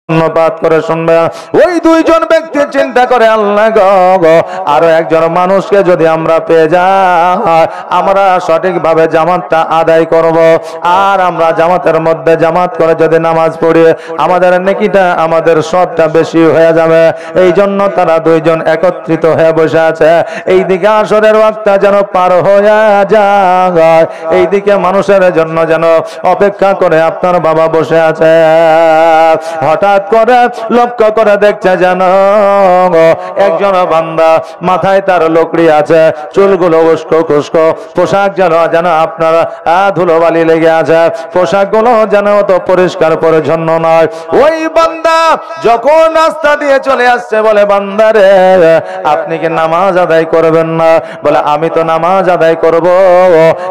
ধন্যবাদ করে শুনবে। ওই দুইজন ব্যক্তি চিন্তা করে আল্লাহ গো, আরো একজন মানুষকে যদি আমরা পেয়ে যাই, আমরা সঠিকভাবে জামাতটা আদায় করব। আর আমরা জামাতের মধ্যে জামাত করে যদি নামাজ পড়ি, আমাদের নেকিটা, আমাদের সবটা বেশি হয়ে যাবে। এই জন্য তারা দুইজন একত্রিত হয়ে বসে আছে। এইদিকে আসরের ওয়াক্তটা যেন পার হয়ে যায়, এইদিকে মানুষের জন্য যেন অপেক্ষা করে আপনার বাবা বসে আছে। হঠাৎ করে লক্ষ্য করে দেখছে যেন একজন বান্দা, মাথায় তার লোকড়ি আছে, চুলগুলো উস্কো খুস্কো, পোশাক যেন আপনার ধুলোবালি লেগে আছে, পোশাক গুলো যেন তো পরিষ্কার পরিচ্ছন্ন নয়। ওই বান্দা যখন রাস্তা দিয়ে চলে আসছে, বলে বান্দারে আপনি কি নামাজ আদায় করবেন না? বলে আমি তো নামাজ আদায় করব,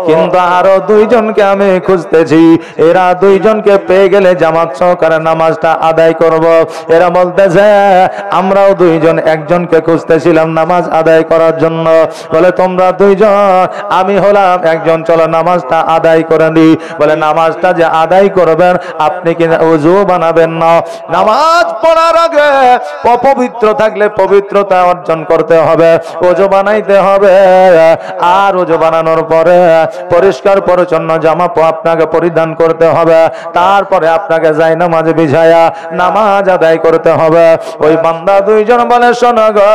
কিন্তু আরো দুইজনকে আমি খুঁজতেছি, এরা দুইজনকে পেয়ে গেলে জামাত সহকারে নামাজটা আদায় করব। এরা বলতেছে আমরাও দুইজন একজনকে খুঁজতেছিলাম নামাজ আদায় করার জন্য। বলে তোমরা দুইজন, আমি হলাম একজন, চলো নামাজটা আদায় করে দিই। বলে নামাজটা যে আদায় করবেন, আপনি কি ওযু বানাবেন না? নামাজ পড়ার আগে অপবিত্র থাকলে পবিত্রতা অর্জন করতে হবে, ওযু বানাইতে হবে। আর ওযু বানানোর পরে পরিষ্কার পরিচ্ছন্ন জামা আপনাকে পরিধান করতে হবে। তারপরে আপনাকে যাই নামাজ বিছায়া নামাজ আদায় করতে হবে। ওই বান্দা দুইজন বলে শোনো গো,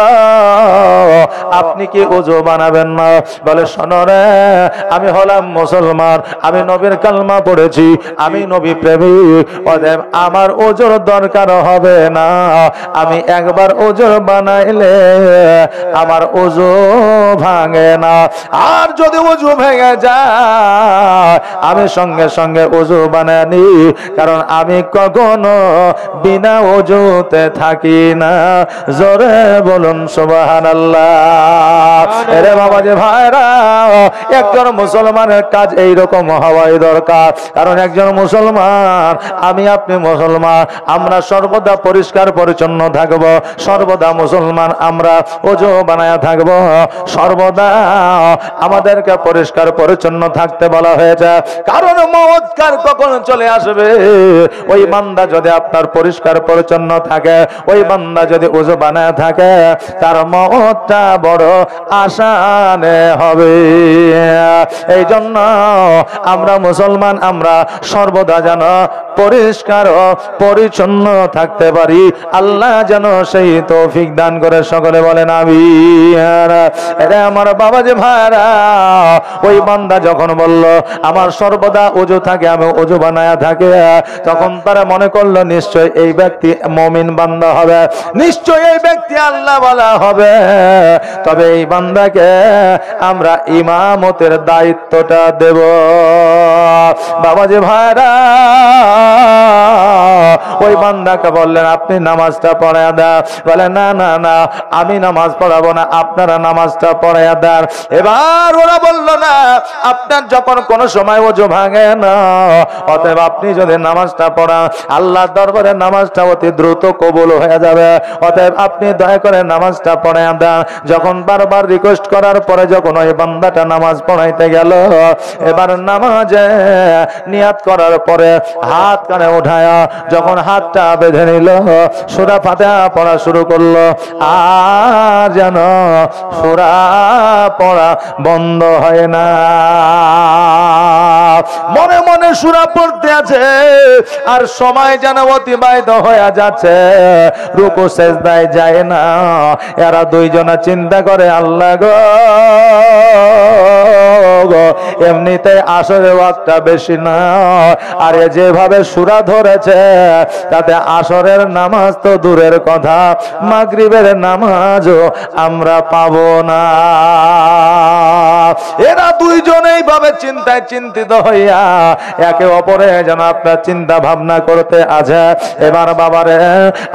আপনি কি ওযু বানাবেন না? বলে শোনো রে, আমি হলাম মুসলমান, আমি নবীর কালমা পড়েছি, আমি নবী প্রেমিক, অতএব আমার ওযুর দরকার হবে না। আমি একবার ওযু বানাইলে আমার ওযু ভাঙে না। আর যদি ওযু ভেঙে যায়, আমি সঙ্গে সঙ্গে ওযু বানাই নি, কারণ আমি কখনো বিনা ওযুতে থাকি না। জোরে বলুন সুবহানাল্লাহ। আরে বাবা যে ভাইরা, একজন মুসলমানের কাজ এইরকম হওয়াই দরকার। কারণ একজন মুসলমান, আমি আপনি মুসলমান, আমরা সর্বদা পরিষ্কার পরিচ্ছন্ন থাকব, সর্বদা মুসলমান আমরা ওযু বানায়া থাকব, সর্বদা আমাদেরকে পরিষ্কার পরিচ্ছন্ন থাকতে বলা হয়েছে। কারণ মওত কার কখন চলে আসবে, ওই বান্দা যদি আপনার পরিষ্কার পরিচ্ছন্ন থাকে, ওই বান্দা যদি ওযু বানায় থাকে, তার মওতটা বড় আসানে হবে। এই জন্য আমরা মুসলমান, আমরা সর্বদা যেন পরিষ্কার ও পরিচ্ছন্ন থাকতে পারি। আল্লাহ যেন সেই তৌফিক দান করে, সকলে বলেন আমিন। এরে আমার বাবা যে ভাইরা, ওই বান্দা যখন বলল আমার সর্বদা ওযু থাকে, আমি ওযু বানায়া থাকে, তখন তারা মনে করলো নিশ্চয় এই ব্যক্তি মুমিন বান্দা হবে, নিশ্চয় এই ব্যক্তি আল্লাহ ওয়ালা হবে। তবে এই বান্দাকে আমরা ইমামতের দায়িত্বটা দেব। বাবাজি ভাইরা, ওই বান্দাকে বললেন আপনি নামাজটা পড়ায়া দেন। বলে না না না, আমি নামাজ পড়াবো না, আপনারা নামাজটা পড়ায়া দেন। এবার ওরা বলল না, আপনার যখন কোন সময় ওযু ভাঙে না, অতএব আপনি যদি নামাজটা পড়ান, আল্লাহর দরবারে নামাজটা অতি দ্রুত কবুল হয়ে যাবে। অতএব আপনি দয়া করে নামাজটা পড়ায়া দেন। যখন বারবার রিকোয়েস্ট করার পরে যখন ওই বান্দাটা নামাজ পড়াইতে গেল, এবার নামাজে নিয়াত করার পরে হাত কানে উঠায়া যখন হাতটা বেঁধে নিল, সূরা ফাতিহা পড়া শুরু করলো, আর যেন সূরা পড়া বন্ধ হয় না। মনে মনে সূরা পড়তে আছে, আর সময় যেন অতিবাহিত হয়ে যাচ্ছে, রুকু সেজদায় যায় না। এরা দুইজনা চিন্তা করে আল্লাহ গো, এমনিতে আসরের ওয়াক্তটা বেশি না, আর যেভাবে সূরা ধরেছে তাতে আসরের নামাজ তো দূরের কথা, মাগরিবের নামাজও আমরা পাবো না। এরা দুইজন এইভাবে চিন্তায় চিন্তিত হইয়া একে অপরে যেন আপনার চিন্তা ভাবনা করতে আছে। এবার বাবারে,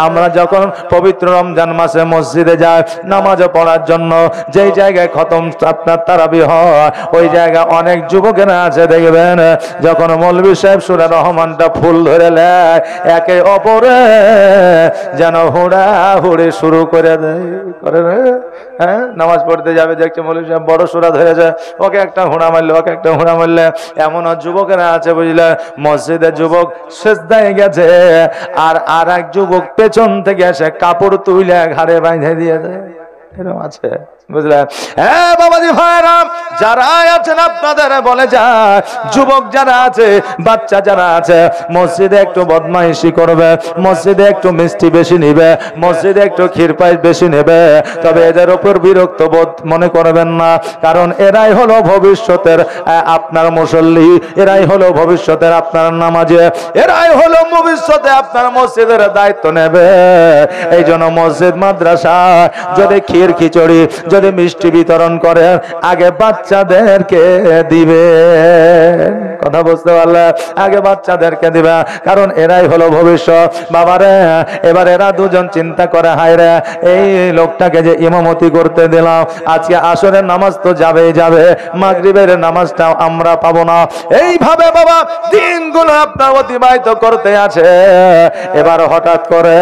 আমরা যখন পবিত্র রমজান মাসে মসজিদে যাই নামাজ পড়ার জন্য, যেই জায়গায় খতম আপনার তারাবি হয়, ওই জায়গায় অনেক যুবকেরা আছে, দেখবেন যখন মৌলভী সাহেব সূরা রহমানটা ফুল ধরে নেয়, একে অপরে যেন হুড়াহুড়ি শুরু করে দেয়। হ্যাঁ, নামাজ পড়তে যাবে, দেখছে মৌলভী সাহেব বড় সূরা ধরেছে, আছে, ওকে একটা হুড়া মারলে, ওকে একটা হুড়া মারলে। এমনও যুবকেরা আছে বুঝলে, মসজিদে যুবক সেজদায় গেছে, আর এক যুবক পেছন থেকে এসে কাপড় তুলে ঘাড়ে বাইন্ধে দিয়ে দেয়। এরকম আছে বুঝলেন? হ্যাঁ বাবাজি ভাইরা, যারা আছেন আপনাদের বলে যায়, যুবক যারা আছে, বাচ্চা যারা আছে, মসজিদে একটু বদমাইশি করবে, মসজিদে একটু মিষ্টি বেশি নিবে, মসজিদে একটু ক্ষীর পায়েস বেশি নেবে, তবে এদের উপর বিরক্ত বোধ মনে করবেন না, কারণ এরাই হলো ভবিষ্যতের আপনার মুসল্লি, এরাই হলো ভবিষ্যতের আপনার নামাজে, এরাই হলো ভবিষ্যতে আপনার মসজিদের দায়িত্ব নেবে। এই জন্য মসজিদ মাদ্রাসা যদি ক্ষীর খিচুড়ি যদি মিষ্টি বিতরণ করে, আগে বাচ্চাদেরকে দিবে। কথা বুঝতে পারলে? আগে বাচ্চাদেরকে দিবে, কারণ এরাই হলো ভবিষ্যৎ। বাবারে, এবার এরা দুজন চিন্তা করে, হায় রে, এই লোকটাকে যে ইমামতি করতে দিলাম, আজকে আসরের নামাজ তো যাবেই যাবে, মাগরিবের নামাজটাও আমরা পাবো না। এইভাবে বাবা দিনগুলো আপনার অতিবাহিত করতে আছে। এবার হঠাৎ করে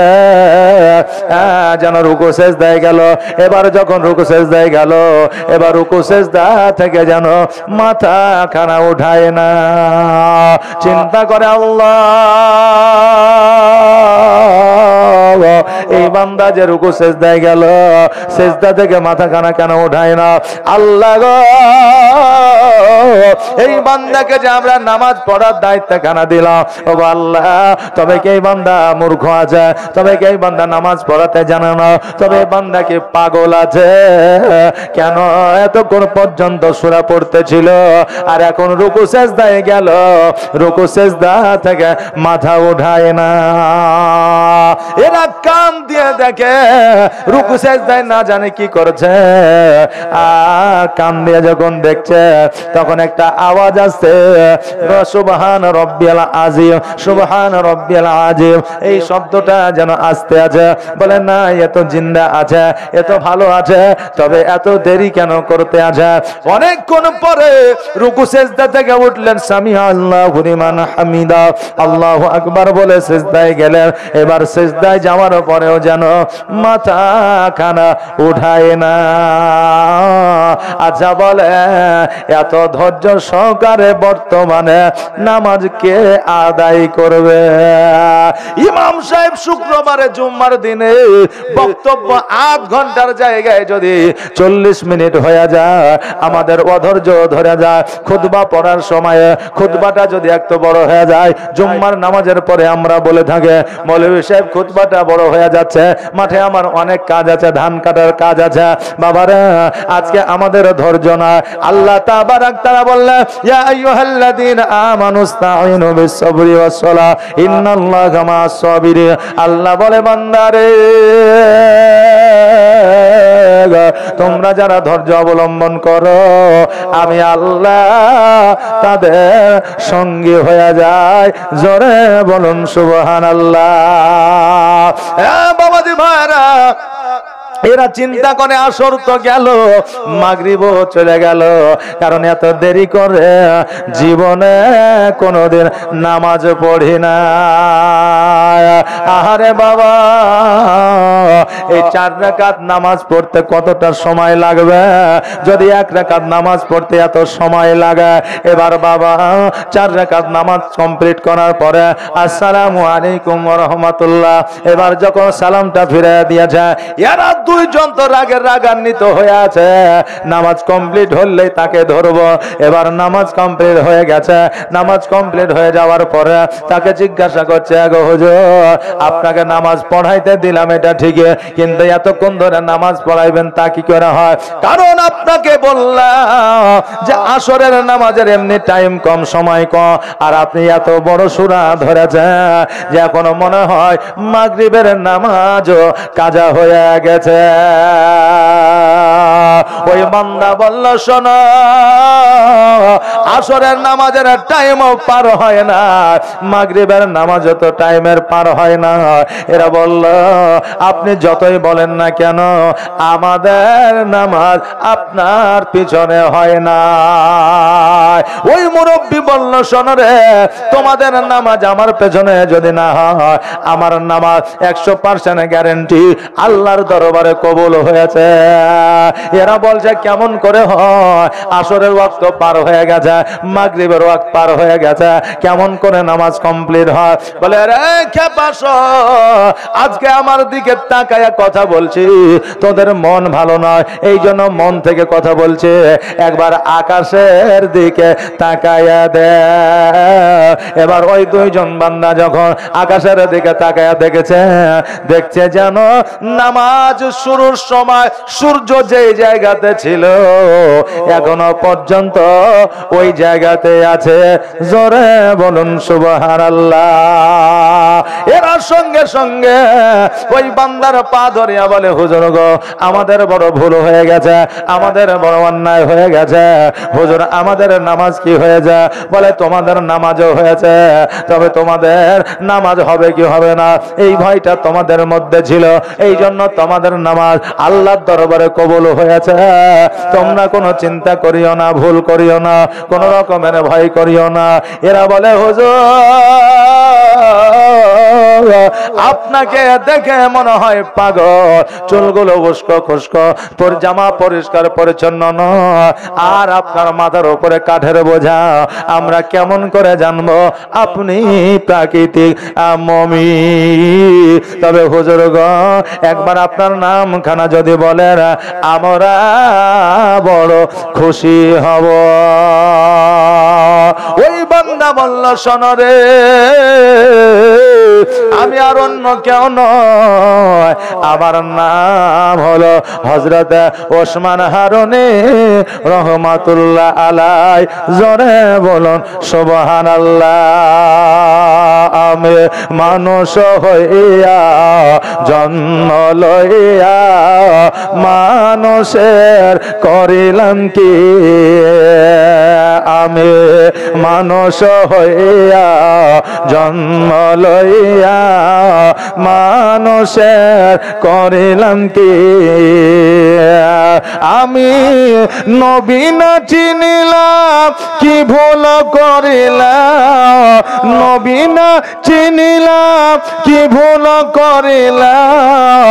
যেন রুকু সেজদায় গেল। এবার যখন রুকু সেজদায় গেল, এবার রুকু সেজদা থেকে যেন মাথা খানা উঠায় না। চিন্তা করে আল্লাহ, এই বান্দা যে রুকু সেজদায় গেল, সেজদা থেকে মাথা খানা কেন উঠায় না? আল্লাহ গো, এই বান্দাকে যে আমরা নামাজ পড়ার দায়িত্ব খানা দিলাম, ও আল্লাহ, তবে কি এই বান্দা মূর্খ আছে? তবে কি এই বান্দা নামাজ পড়াতে জানে না? তবে এই বান্দা কি পাগল আছে? কেন এতক্ষণ পর্যন্ত সূরা পড়তেছিল, আর এখন রুকু সেজদায় গেল, রুকু সেজদা থেকে মাথা উঠায় না? এরা কান দিয়ে দেখে, রুকু সেজদায় না জানে কি করছে, আর কান দিয়ে যখন দেখছে, তখন একটা আওয়াজ আসছে, সুবহান রব্বিয়াল আযীম, সুবহান রব্বিয়াল আযীম। এই শব্দটা যেন আসতে আছে। বলে না, এত জিন্দা আছে, এত ভালো আছে, তবে এত দেরি কেন করতে আছে? অনেকক্ষণ পরে রুকু সেজদা থেকে উঠলেন, সামিআ আল্লাহু লিমান হামিদা, আল্লাহু আকবার বলে সেজদায় গেলেন। এবার সেজদায় যাওয়ার পরেও যেন মাথা খানা উঠায় না। আচ্ছা বলে, এত ধৈর্য সহকারে বর্তমানে নামাজ কে আদায় করবে? ইমাম সাহেব শুক্রবারে জুম্মার দিনে বক্তব্য 8 ঘন্টার জায়গায় যদি 40 মিনিট হয়ে যায়, আমাদের অধৈর্য ধরে যায়। খুতবা পড়ার সময়ে খুতবাটা যদি একটু বড় হয়ে যায়, জুম্মার নামাজের পরে আমরা বলে থাকি, মৌলভী সাহেব খুতবাটা বড় হয়ে যাচ্ছে, মাঠে আমার অনেক কাজ আছে, ধান কাটার কাজ আছে। বাবারা, আজকে আমাদের ধৈর্য না। আল্লাহ তাবারাক তাআলা বললেন, ইয়া আইয়ুহাল্লাযীনা আমানুস্তাঈনু বিস-সাবরি ওয়াস-সালাহ ইন্নাল্লাহা মা'আস-সাবিরিন। আল্লাহ বলে, বান্দারে, তোমরা যারা ধৈর্য অবলম্বন করো, আমি আল্লাহ তাদের সঙ্গী হয়ে যায়। জোরে বলুন সুবহানাল্লাহ। বাবাজি ভাইরা, এরা চিন্তা করে আসর তো গেল, মাগরিবও চলে গেল, কারণ এত দেরি করে জীবনে কোনোদিন নামাজ পড়ি না। আহারে বাবা, এই 4 রাকাত নামাজ পড়তে কতটা সময় লাগবে? যদি 1 রাকাত নামাজ পড়তে এত সময় লাগে, এবার বাবা 4 রাকাত নামাজ কমপ্লিট করার পরে আসসালামু আলাইকুম ওয়া রাহমাতুল্লাহ, এবার যখন সালামটা ফিরে দিয়েছে, এরা দুইজন তো রাগান্বিত হয়ে আছে। নামাজ কমপ্লিট হলেই তাকে ধরবো। এবার নামাজ কমপ্লিট হয়ে গেছে, নামাজ কমপ্লিট হয়ে যাওয়ার পরে তাকে জিজ্ঞাসা করছে, গো হুজুর, আপনাকে নামাজ পড়াইতে দিলাম এটা ঠিকই, কিন্তু এতক্ষণ ধরে নামাজ পড়াইবেন তা কি করে হয়? কারণ আপনাকে বললাম যে আসরের নামাজের এমনি টাইম কম, সময় কম, আর আপনি এত বড় সূরা ধরেছেন যে এখনো মনে হয় মাগরিবের নামাজও কাজা হয়ে গেছে। ওই বান্দা বলল, শোনো, আসরের নামাজের টাইমও পার হয় না, মাগরিবের নামাজও তো টাইমের পার হয় না। এরা বলল, আপনি যতই বলেন না কেন, আমাদের নামাজ আপনার পিছনে হয় না। ওই মুরব্বি বলল, শোনো রে, তোমাদের নামাজ আমার পেছনে যদি না হয়, আমার নামাজ 100% গ্যারান্টি আল্লাহর দরবারে কবুল হয়েছে। এরা এরা বলছে কেমন করে হয়, আসরের ওয়াক্ত পার হয়ে গেছে, মাগরিবের ওয়াক্ত পার হয়ে গেছে, কেমন করে নামাজ কমপ্লিট হয়? বলে রে খেপাস, আজকে আমার দিকে তাকায়া কথা বলছি, তোদের মন ভালো নয় এই জন্য মন থেকে কথা বলছে, একবার আকাশের দিকে তাকায়া দে। এবার ওই দুইজন বান্দা যখন আকাশের দিকে তাকায়া দেখছে যেন নামাজ শুরুর সময় সূর্য যে জায়গাতে ছিল এখনো পর্যন্ত ওই জায়গাতে আছে। জোরে বলুন সুবহানাল্লাহ। এরা সঙ্গে সঙ্গে ওই বান্দার পা ধরিয়া বলে, হুজুর গো, আমাদের বড় ভুল হয়ে গেছে, আমাদের বড় অন্যায় হয়ে গেছে, হুজুর আমাদের নামাজ কি হয়ে যায়? বলে তোমাদের নামাজও হয়েছে, তবে তোমাদের নামাজ হবে কি হবে না এই ভয়টা তোমাদের মধ্যে ছিল, এই জন্য তোমাদের নামাজ আল্লাহর দরবারে কবুল হয়েছে। তোমরা কোনো চিন্তা করিও না, ভুল করিও না, কোনো রকমের ভয় করিও না। এরা বলে, হুজুর আপনাকে দেখে মনে হয় পাগল, চুলগুলো উস্কো খুস্কো, তোর জামা পরিষ্কার পরিচ্ছন্ন নয়, আর আপনার মাথার উপরে কাঠের বোঝা, আমরা কেমন করে জানবো আপনি প্রাকৃতিক মুমিন? তবে হুজুর গো, একবার আপনার নামখানা যদি বলেন আমরা বড় খুশি হব। ওই বান্দা বলল, শোনো রে, আমি আর অন্য কেউ নয়, আমার নাম হলো হযরত ওসমান হারুনী রহমাতুল্লাহ আলাই। জোরে বলুন সুবহানাল্লাহ। আমি মানুষ হইয়া জন্ম লইয়া মানুষের করিলাম কি, আমি মানুষ হইয়া জন্ম লইয়া মানুষের করিলাম কি, আমি নবী না চিনিলাম কি ভুল করিলাম, নবী না চিনিলাম কি ভুল করিলাম,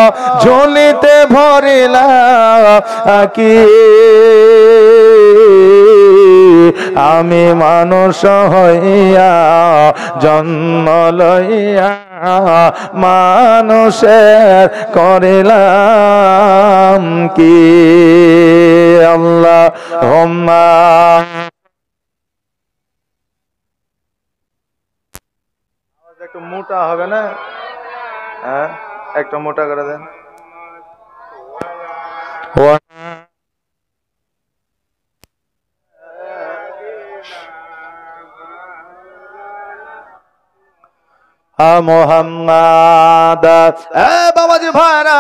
ঝুলিতে ভরিলাম কি, আমি মানুষ হইয়া জন্ম লইয়া মানুষের করিলাম কি। আল্লাহুম্মা একটু মোটা হবে না? হ্যাঁ, একটু মোটা করে দেন। মুহাম্মদ। বাবাজি ভাইরা,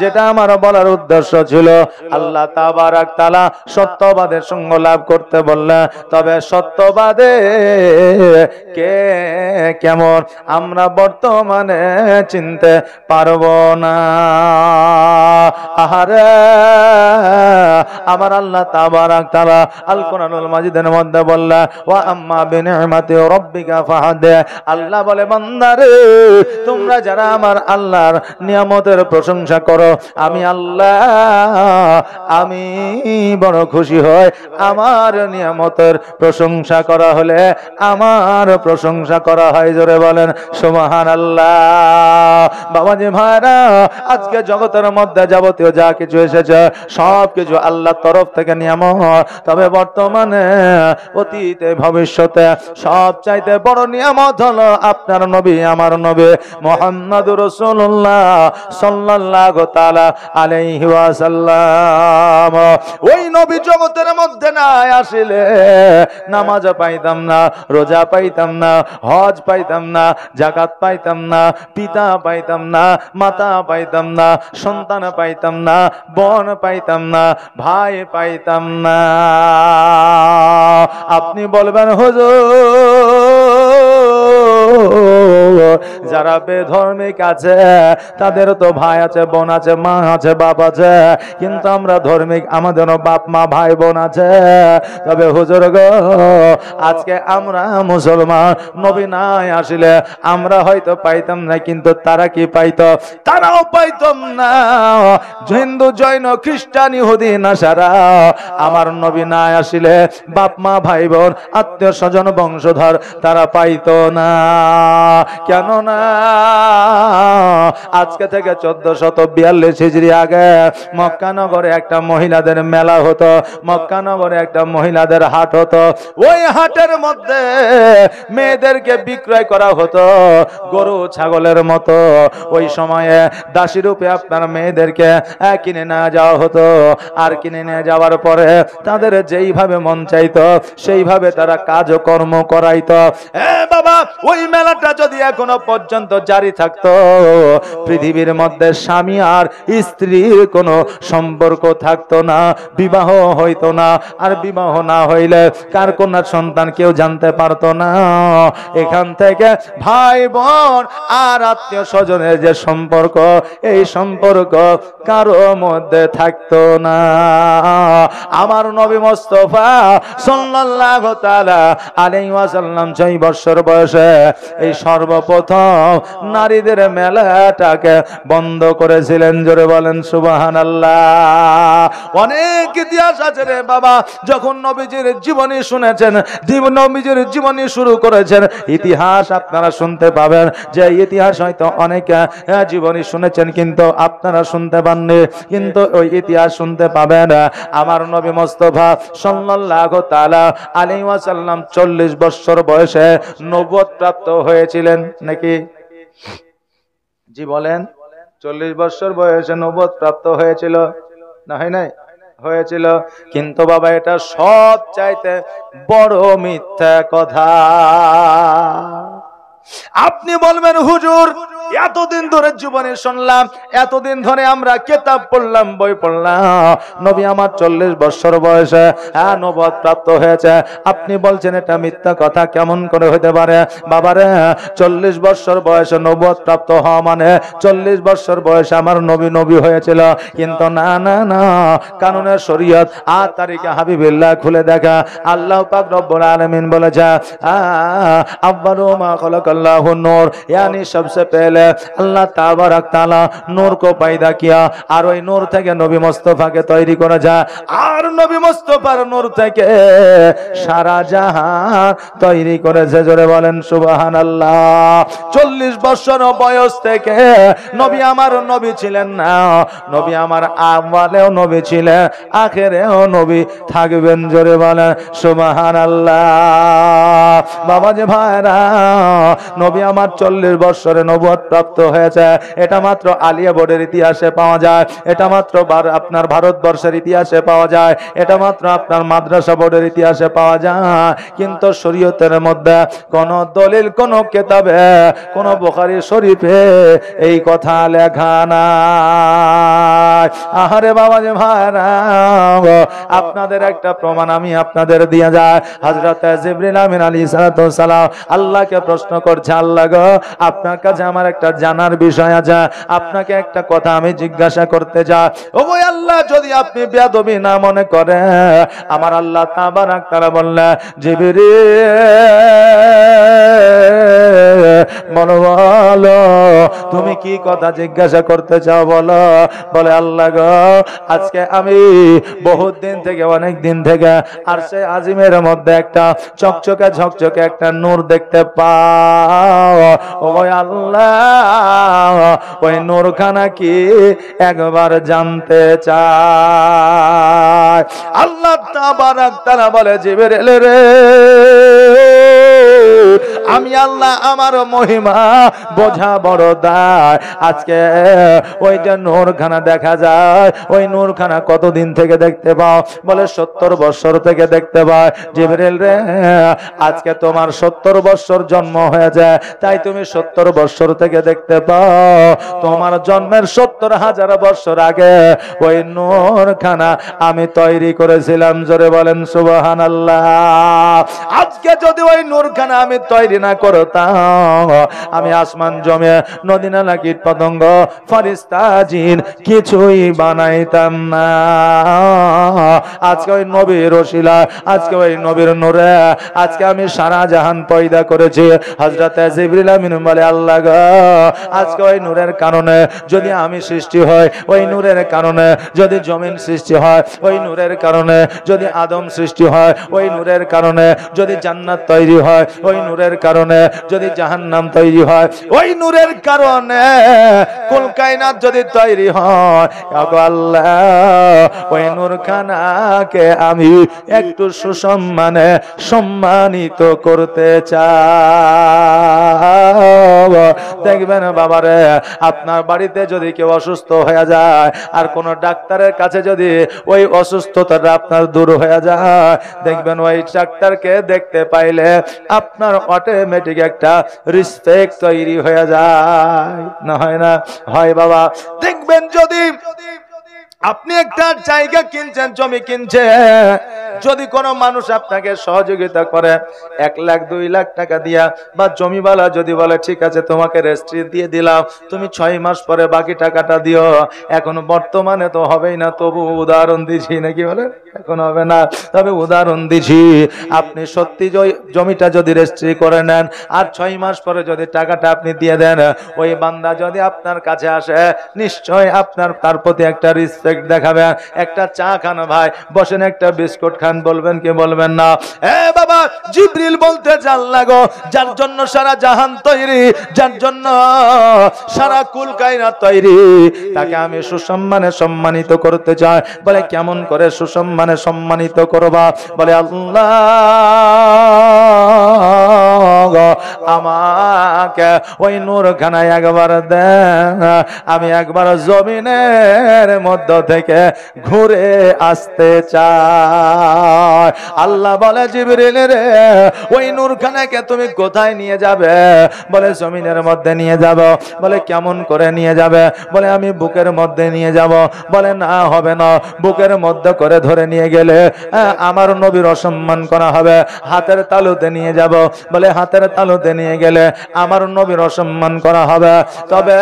যেটা আমার বলার উদ্দেশ্য ছিল, আল্লাহ তাবারাক তাআলা সত্যবাদের সঙ্গ লাভ করতে বললেন, তবে সত্যবাদে কে কেমন আমরা বর্তমানে চিনতে পারবো না। আহারে, আমার আল্লাহ তাবারাক তাআলা আল কোরআনুল মাজিদের মধ্যে বললেন, ওয়া আম্মা বিনি'মাতি রাব্বিকা ফাহাদিস। আল্লাহ বলে, বান্দা রে, তোমরা যারা আমার আল্লাহর নিয়ামতের প্রশংসা করো, আমি আল্লাহ আমি বড় খুশি হই। আমার নিয়ামতের প্রশংসা করা হলে আমার প্রশংসা করা হয়। জোরে বলেন সুবহানাল্লাহ। বাবাজি ভাইরা, আজকে জগতের মধ্যে যাবতীয় যা কিছু এসেছে সব কিছু আল্লাহর তরফ থেকে নিয়ামত, তবে বর্তমানে অতীতে ভবিষ্যতে সব চাইতে বড় নিয়ামত হলো আপনার নবী, আমার নবী মুহাম্মদুর রাসূলুল্লাহ সাল্লাল্লাহু তাআলা আলাইহি ওয়াসাল্লাম। ওই নবী জগতের মধ্যে না আসিলে নামাজ পাইতাম না, রোজা পাইতাম না, হজ পাইতাম না, যাকাত পাইতাম না, পিতা পাইতাম না, মাতা পাইতাম না, সন্তান পাইতাম না, বোন পাইতাম না, ভাই পাইতাম না। আপনি বলবেন, হুজুর যারা বেধর্মিক আছে তাদেরও তো ভাই আছে, বোন আছে, মা আছে, বাপ আছে, কিন্তু আমরা ধার্মিক, আমাদেরও বাপ মা ভাই বোন আছে। তবে হুজুর গো, আজকে আমরা মুসলমান, নবী নাই আসলে আমরা হয়তো পাইতাম না, কিন্তু তারা কি পাইতো? তারাও পাইতাম না। হিন্দু, জৈন, খ্রিস্টান, ইহুদি, নাসারা আমার নবী নাই আসলে বাপ মা ভাই বোন আত্মীয় স্বজন বংশধর তারা পাইতো না। কেন না? আজকে থেকে 1442 হিজরি আগে মক্কা নগরে একটা মহিলাদের মেলা হতো, মক্কা নগরে একটা মহিলাদের হাট হতো। ওই হাটের মধ্যে মেয়েদেরকে বিক্রয় করা হতো গরু ছাগলের মতো। ওই সময়ে দাসী রূপে আপনার মেয়েদেরকে কিনে নিয়ে যাওয়া হতো। আর কিনে নিয়ে যাওয়ার পরে তাদের যেইভাবে মন চাইতো সেইভাবে তারা কাজ কর্ম করাইতো। বাবা, ওই মেলাটা যদি এখনো পর্যন্ত জারি থাকতো, পৃথিবীর মধ্যে স্বামী আর স্ত্রীর কোনো সম্পর্ক থাকতো না, বিবাহ হইতো না। আর বিবাহ না হইলে কার কন্যার সন্তান কেউ জানতে পারতো না। এখান থেকে ভাই বোন আর আত্মীয় স্বজনের যে সম্পর্ক, এই সম্পর্ক কারো মধ্যে থাকতো না। আমার নবী মুস্তাফা সাল্লাল্লাহু তাআলা আলাইহি ওয়াসাল্লাম 6 বছর বয়সে এই সর্বপ্রথম নারীদের মেলাটাকে বন্ধ করেছিলেন। জোরে বলেন সুবহানাল্লাহ। অনেক ইতিহাস আছে রে বাবা। যখন নবীজির জীবনী শুনেছেন, নবীজির জীবনী শুরু করেছেন, ইতিহাস আপনারা শুনতে পাবেন। যে ইতিহাস হয়তো অনেকে জীবনী শুনেছেন কিন্তু আপনারা শুনতে পাননি, কিন্তু ওই ইতিহাস শুনতে পাবেন। আমার নবী মুস্তাফা সাল্লাল্লাহু তাআলা আলাইহি ওয়াসাল্লাম 40 বছর বয়সে নবুয়ত প্রাপ্ত হয়েছিলেন নাকি? জি বলেন, 40 বছর বয়সে নবুয়ত প্রাপ্ত হয়েছিল না? হয় নাই? হয়েছিল। কিন্তু বাবা, এটা সব চাইতে বড় মিথ্যা কথা। আপনি বলবেন হুজুর, এতদিন ধরে জীবনে শুনলাম, এতদিন ধরে আমরা কিতাব পড়লাম, বই পড়লাম, নবী আমার 40 বছর বয়সে নবুয়ত প্রাপ্ত হয়েছে। আপনি বলছেন এটা মিথ্যা কথা, কেমন করে হতে পারে? বাবারে, 40 বছর বয়সে নবুয়ত প্রাপ্ত হওয়া মানে 40 বছর বয়সে আমার নবী হয়েছিল। কিন্তু না না না, কানুনের শরীয়ত আর তারিখে হাবিবিল্লাহ খুলে দেখা। আল্লাহ পাক রব্বুল আলামিন বলেছে, আব্বারু মা খালাকাল্লাহু নূর, यानी सबसे पहले अल्लाह ताबारक ताला नूर को पैदा किया और ওই নূর থেকে নবী মুস্তাফাকে তৈরি করা যায়। আর নবী মুস্তাফার নূর থেকে সারা জাহান তৈরি করেছে। জোরে বলেন সুবহানাল্লাহ। 40 বছর বয়স থেকে নবী আমার নবী ছিলেন না। নবী আমার আওয়ালেও নবী ছিলেন, আখেরেও নবী থাকবেন। জোরে বলেন সুবহানাল্লাহ। বাবা যে ভাইরা, নবী আমার 40 বছরে নবুয়ত প্রাপ্ত হয়েছে। এটা মাত্র আলিয়া বোর্ডের ইতিহাসে পাওয়া যায়, এটা মাত্র আপনার ভারতবর্ষের ইতিহাসে পাওয়া যায়, এটা মাত্র আপনার মাদ্রাসা বোর্ডের ইতিহাসে পাওয়া যায়। কিন্তু শরীয়তের মধ্যে কোন দলিল, কোন কিতাবে, কোন বুখারী শরীফে এই কথা লেখা নাই। আহারে বাবা যে ভাইরা, আপনাদের একটা প্রমাণ আমি আপনাদের দিয়ে যায়। হযরত জিবরিল আমিন আলাইহিস সালাম আল্লাহকে প্রশ্ন করছে, আল্লাহ গো, আপনার কাছে আমার একটা জানার বিষয় আছে, আপনাকে একটা কথা আমি জিজ্ঞাসা করতে চাই। ও গো আল্লাহ, যদি আপনি বেয়াদবি না মনে করেন। আমার আল্লাহ তাবারাক তাআলা বললেন, জিবরিল বলো বলো, তুমি কি কথা জিজ্ঞাসা করতে চাও বলো। বলে, আল্লাহ গো, আজকে আমি বহুত দিন থেকে, অনেক দিন থেকে আরশে আজিমের মধ্যে একটা চকচকে ঝকঝকে একটা নূর দেখতে পাও। ও আল্লাহ, ওই নূরখানা কি একবার জানতে চাই। আল্লাহ তাবারাক তাআলা বলে, জিবরিল রে, আমি আল্লাহ আমার মহিমা বোঝা বড় দায়। আজকে ওইটা নূরখানা দেখা যায়, ওই নূরখানা কতদিন থেকে দেখতে পাও? বলে 70 বছর থেকে দেখতে পাও। জিবরিল রে, আজকে তোমার 70 বছর জন্ম হয়েছে, তাই তুমি 70 বছর থেকে দেখতে পাও। তোমার জন্মের 70,000 বছর আগে ওই নূরখানা আমি তৈরি করেছিলাম। জোরে বলেন সুবহানাল্লাহ। আজকে যদি ওই নূরখানা আমি তৈরি না করতাম, আমি আসমান জমে নদী নালা কীট পতঙ্গ ফেরেশতা জিন কিছুই বানাইতাম না। আজকে ওই নবীর ওসিলা, আজকে ওই নবীর নূরে আজকে আমি সারা জাহান পয়দা করেছি। হযরত জিবরিল আমিন বলে আল্লাহ গো, আজকে ওই নূরের কারণে যদি আমি সৃষ্টি হয়, ওই নূরের কারণে যদি জমিন সৃষ্টি হয়, ওই নূরের কারণে যদি আদম সৃষ্টি হয়, ওই নূরের কারণে যদি জান্নাত তৈরি হয়, ওই নূরের কারণে যদি জাহান্নাম তৈরি হয়, ওই নূরের কারণে কুল কায়নাত যদি তৈরি হয়, আল্লাহ ওই নূরখানাকে আমি একটু সুসম্মানে সম্মানিত করতে চাই। দেখবেন বাবারে, আপনার বাড়িতে যদি কেউ অসুস্থ হয়ে যায় আর কোন ডাক্তারের কাছে যদি ওই অসুস্থতাটা আপনার দূর হয়ে যায়, দেখবেন ওই ডাক্তারকে দেখতে পাইলে আপনার অটোমেটিক একটা রিসপেক্ট তৈরি হয়ে যায়, না হয় না? হয় বাবা। দেখবেন যদি আপনি একটা জায়গা কিনছেন, জমি কিনছেন, যদি কোনো মানুষ আপনাকে সহযোগিতা করে 1 লাখ 2 লাখ টাকা দিয়া, বা জমিওয়ালা যদি বলে ঠিক আছে তোমাকে রেজিস্ট্রি দিয়ে দিলাম, তুমি 6 মাস পরে বাকি টাকাটা দিও, এখন বর্তমানে তো হবেই না, তবু উদাহরণ দিছি, নাকি বলে এখন হবে না, তবে উদাহরণ দিছি, আপনি সত্যি জমিটা যদি রেজিস্ট্রি করে নেন আর 6 মাস পরে যদি টাকাটা আপনি দিয়ে দেন, ওই বান্দা যদি আপনার কাছে আসে নিশ্চয় আপনার তার প্রতি একটা রিসপেক্ট দেখাবেন। একটা চা খান ভাই, বসেন একটা বিস্কুট খান, বলবেন কি বলবেন না? এ বাবা, জিবরিল বলতে চাল লাগো, যার জন্য সারা জাহান তৈরি, যার জন্য সারা কুল কায়নাত তৈরি, তাকে আমি সুসম্মানে সম্মানিত করতে চাই। বলে কেমন করে সুসম্মানে সম্মানিত করবা? বলে আল্লাহ আমাকে ওই নূরখানায় একবার দেন, আমি একবার জমিনের মধ্য থেকে ঘুরে আসতে চাই। আল্লাহ বলে জিবরিল রে, ওই নূরখানাকে তুমি কোথায় নিয়ে যাবে? বলে জমিনের মধ্যে নিয়ে যাব। বলে কেমন করে নিয়ে যাবে? বলে আমি বুকের মধ্যে নিয়ে যাব। বলে না, হবে না, বুকের মধ্যে করে ধরে নিয়ে গেলে আমার নবীর অসম্মান করা হবে, হাতের তালুতে নিয়ে যাব। বলে হাতের তালুতে নিয়ে গেলে আমার নবীর অসম্মান করা হবে, তবে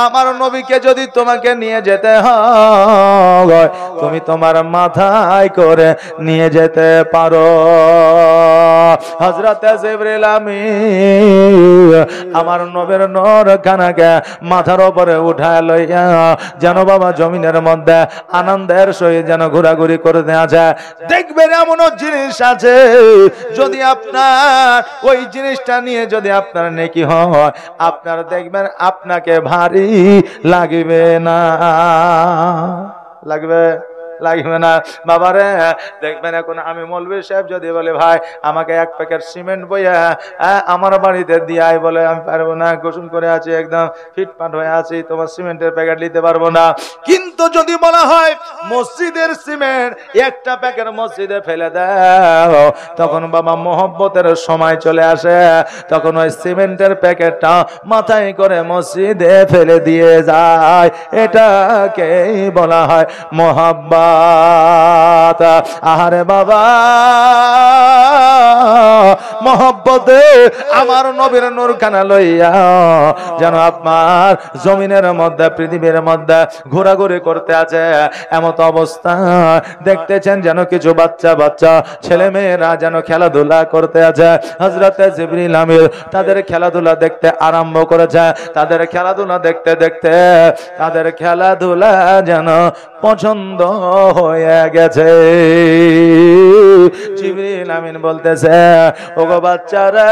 আমার নবীকে যদি তোমাকে নিয়ে যেতে হয়, তুমি তোমার মাথায় করে নিয়ে যেতে পারো। হযরত জিবরিল আমিন আমার নবীর নূরখানাকে মাথার উপরে উঠায় লইয়া যেন বাবা জমিনের মধ্যে আনন্দের সহিত যেন ঘোরাঘুরি করতে আছে। দেখবেন এমন জিনিস আছে, যদি আপনার ওই জিনিসটা নিয়ে যদি আপনার নেকি হয়, আপনার দেখবেন আপনাকে ভারী লাগবে না, লাগবে না বাবারে। দেখবেন এখন আমি মৌলভী সাহেব যদি বলে ভাই আমাকে 1 প্যাকেট সিমেন্ট বইয়া আমার বাড়িতে দিয়াই, বলে আমি পারবো না, গোসল করে আছি, একদম ফিটফাট হয়ে আছি, তোমার সিমেন্টের প্যাকেট নিতে পারবো না। কিন্তু যদি বলা হয় মসজিদের সিমেন্ট 1টা প্যাকেট মসজিদে ফেলে দাও, তখন বাবা মহব্বতের সময় চলে আসে, তখন ওই সিমেন্টের প্যাকেটটা মাথায় করে মসজিদে ফেলে দিয়ে যায়। এটাকেই বলা হয় মহব্বত। আহারে বাবা, মহব্বতে আমার নবীর নূরখানা লইয়া যেন আপনার জমিনের মধ্যে পৃথিবীর মধ্যে ঘোরাঘুরি করতে আছে। এমত অবস্থা দেখতেছেন যেন কিছু বাচ্চা ছেলে মেয়েরা যেন খেলাধুলা করতে আছে। হযরত জিবরিল আমিন তাদের খেলাধুলা দেখতে আরম্ভ করেছে। তাদের খেলাধুলা দেখতে দেখতে তাদের খেলাধুলা যেন পছন্দ হয়ে গেছে। জিবরিল আমিন বলতেছে, ওগো বাচ্চারা,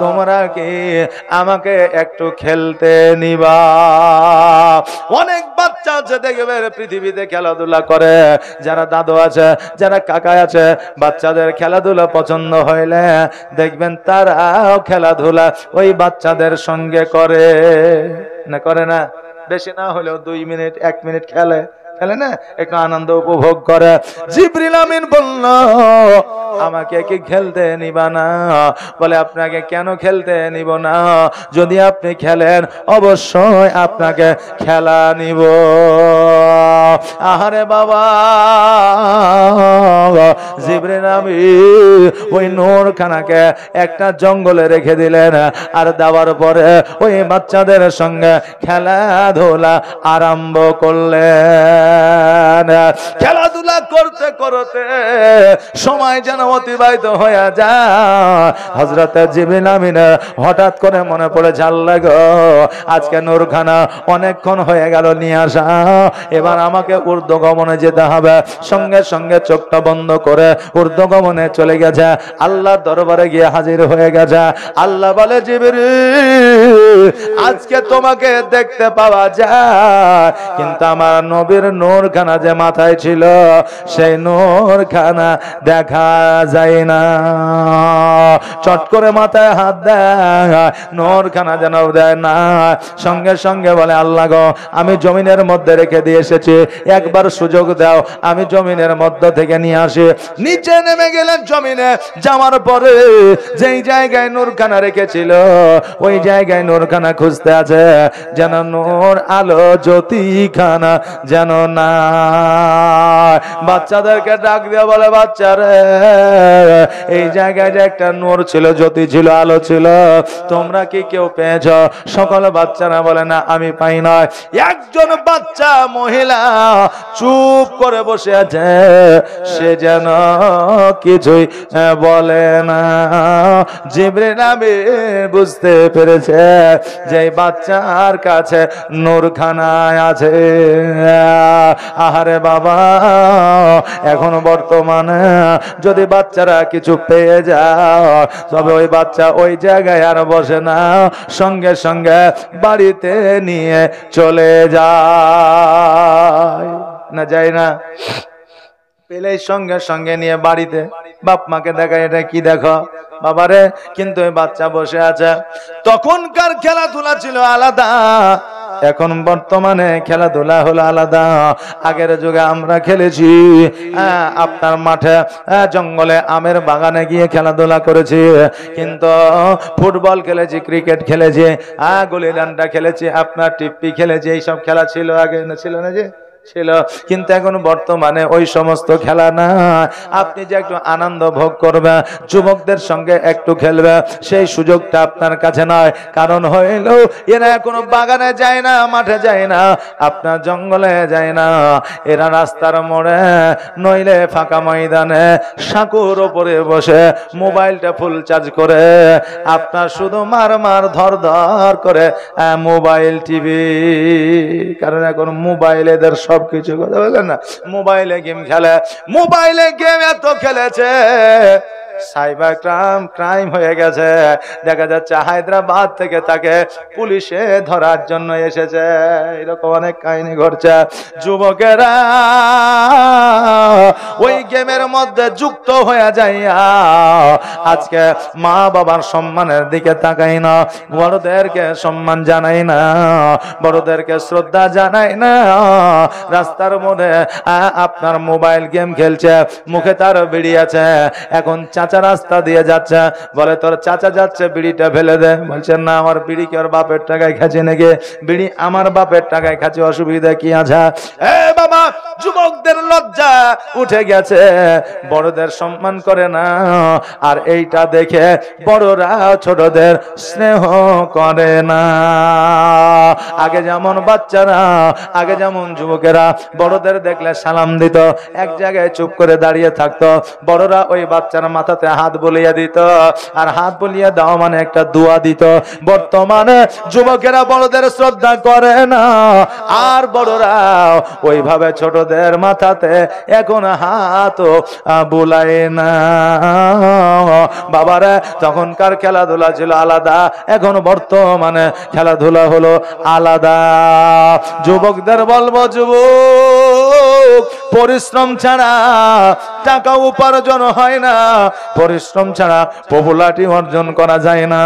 তোমরা কি আমাকে একটু খেলতে নিবা? অনেক বাচ্চা আছে দেখবেন পৃথিবীতে খেলাধুলা করে, যারা দাদু আছে, যারা কাকা আছে, বাচ্চাদের খেলাধুলা পছন্দ হইলে দেখবেন তারাও খেলাধুলা ওই বাচ্চাদের সঙ্গে করে না, করে না? বেশি না হলেও 2 মিনিট 1 মিনিট খেলে না, একটু আনন্দ উপভোগ করে। জিবরিল আমিন বলল, আমাকে কি খেলতে নিবা না? বলে আপনাকে কেন খেলতে নিব না? যদি আপনি খেলেন অবশ্যই আপনাকে খেলা নিব। আহারে বাবা, জিবরিল ওই নূরখানাকে একটা জঙ্গলে রেখে দিলেন, আর দেওয়ার পরে ওই বাচ্চাদের সঙ্গে খেলাধুলা আরম্ভ করলেন। খেলাধুলা করতে করতে সময় যেন অতিবাহিত হয়ে যায়। হযরত জিবরিল আমিন হঠাৎ করে মনে পড়ে, আল্লাহ গো, আজকে নূরখানা অনেকক্ষণ হয়ে গেল নিয়ে আসা, এবার আমাকে ঊর্ধ্বগমনে যেতে হবে। সঙ্গে সঙ্গে চোখটা বন্ধ করে ঊর্ধ্বগমনে চলে গেছে, আল্লাহর দরবারে গিয়ে হাজির হয়ে গেছে। আল্লাহ বলে, জিবরিল, আজকে তোমাকে দেখতে পাওয়া যায়, কিন্তু আমার নবীর নূরখানা যে মাথায় ছিল সেই নূরখানা দেখা যায় না। চট করে মাথায় হাত দেয়, নূরখানা যেন দেয় না। সঙ্গে সঙ্গে বলে, আল্লাহ গো, আমি জমিনের মধ্যে রেখে দিয়ে এসেছি, একবার সুযোগ দাও, আমি জমিনের মধ্য থেকে নিয়ে আসি। নিচে নেমে গেলেন জমিনে, যাওয়ার পরে যেই জায়গায় নূরখানা রেখেছিল ওই জায়গায় নূরখানা খুঁজতে আছে, যেন নূর আলো জ্যোতিখানা যেন না। বাচ্চাদেরকে ডাক দিয়ে বলে, বাচ্চারে, এই জায়গায় যে একটা নূর ছিল, জ্যোতি ছিল, আলো ছিল, তোমরা কি কেউ পেয়েছ? সকল বাচ্চারা বলে, না, আমি পাই না। একজন বাচ্চা মহিলা চুপ করে বসে আছে, সে যেন কিছুই বলে না। জিবরিল আমিন বুঝতে পেরেছে যে বাচ্চার কাছে নূরখানা আছে। আহারে বাবা, এখন বর্তমানে যদি বাচ্চারা কিছু পেয়ে যায়, তবে ওই বাচ্চা ওই জায়গায় আর বসে না, সঙ্গে সঙ্গে বাড়িতে নিয়ে চলে যায়। না, যায় না? পেলে সঙ্গে সঙ্গে নিয়ে বাড়িতে বাপ মাকে দেখায়, এটা কি দেখো বাবারে, কিন্তু ওই বাচ্চা বসে আছে। তখনকার খেলাধুলা ছিল আলাদা, এখন বর্তমানে খেলাধুলা হলো আলাদা। আগের যুগে আমরা খেলেছি আপনার মাঠে, জঙ্গলে, আমের বাগানে গিয়ে খেলাধুলা করেছি, কিন্তু ফুটবল খেলেছি, ক্রিকেট খেলেছি, গুলি ডান্ডা খেলেছি, আপনার টিপ্পি খেলেছি, এইসব খেলা ছিল আগে, না ছিল না? যে ছিল, কিন্তু এখন বর্তমানে ওই সমস্ত খেলা না। আপনি যে একটু আনন্দ ভোগ করবে, যুবকদের সঙ্গে একটু খেলবে, সেই সুযোগটা আপনার কাছে নয়। কারণ হইল, এরা এখনো বাগানে যায় না, মাঠে যায় না, আপনার জঙ্গলে যায় না, এরা রাস্তার মোড়ে নইলে ফাঁকা ময়দানে সাঁকুর ওপরে বসে মোবাইলটা ফুল চার্জ করে আপনার শুধু মার মার ধর ধর করে মোবাইল টিভি। কারণ এখন মোবাইল এদের সবকিছু, কথা বলেন না, মোবাইলে গেম খেলে, মোবাইলে গেম এত খেলেছে সাইবার ক্রাইম হয়ে গেছে। দেখা যাচ্ছে হায়দ্রাবাদ থেকে তাকে পুলিশে ধরার জন্য এসেছে, এরকম অনেক কাহিনী ঘটছে। যুবকেরা ওই গেমের মধ্যে যুক্ত হয়ে যায়, আজকে মা বাবার সম্মানের দিকে তাকাই না, বড়দেরকে সম্মান জানাই না, বড়দেরকে শ্রদ্ধা জানাই না। রাস্তার মধ্যে আপনার মোবাইল গেম খেলছে, মুখে তার বিড়ি আছে। এখন চাচা রাস্তা দিয়ে যাচ্ছে, বলে তোর চাচা যাচ্ছে, বিড়িটা ফেলে দে। বলছেন, না, আমার বিড়ি কি ওর বাপের টাকায় খাচ্ছে নাকি? বিড়ি আমার বাপের টাকায় খাচ্ছে, অসুবিধা কি আছে? এ বাবা, যুবকদের লজ্জা উঠে গেছে, বড়দের সম্মান করে না, আর এইটা দেখে বড়রা ছোটদের স্নেহ করে না। আগে যেমন বাচ্চারা, আগে যেমন যুবকেরা বড়দের দেখলে সালাম দিত, এক জায়গায় চুপ করে দাঁড়িয়ে থাকতো, বড়রা ওই বাচ্চার মাথাতে হাত বুলিয়ে দিত, আর হাত বুলিয়ে দাও মানে একটা দোয়া দিত। বর্তমানে যুবকেরা বড়দের শ্রদ্ধা করে না, আর বড়রা ওইভাবে ছোটদের মাথাতে এখন হাত বুলায় না। বাবারা, তখনকার খেলাধুলা ছিল আলাদা, এখন বর্তমানে খেলাধুলা হলো আলাদা। যুবকদের বলবো, যুবক যুবক, পরিশ্রম ছাড়া টাকা উপার্জন হয় না, পরিশ্রম ছাড়া পপুলারিটি অর্জন করা যায় না।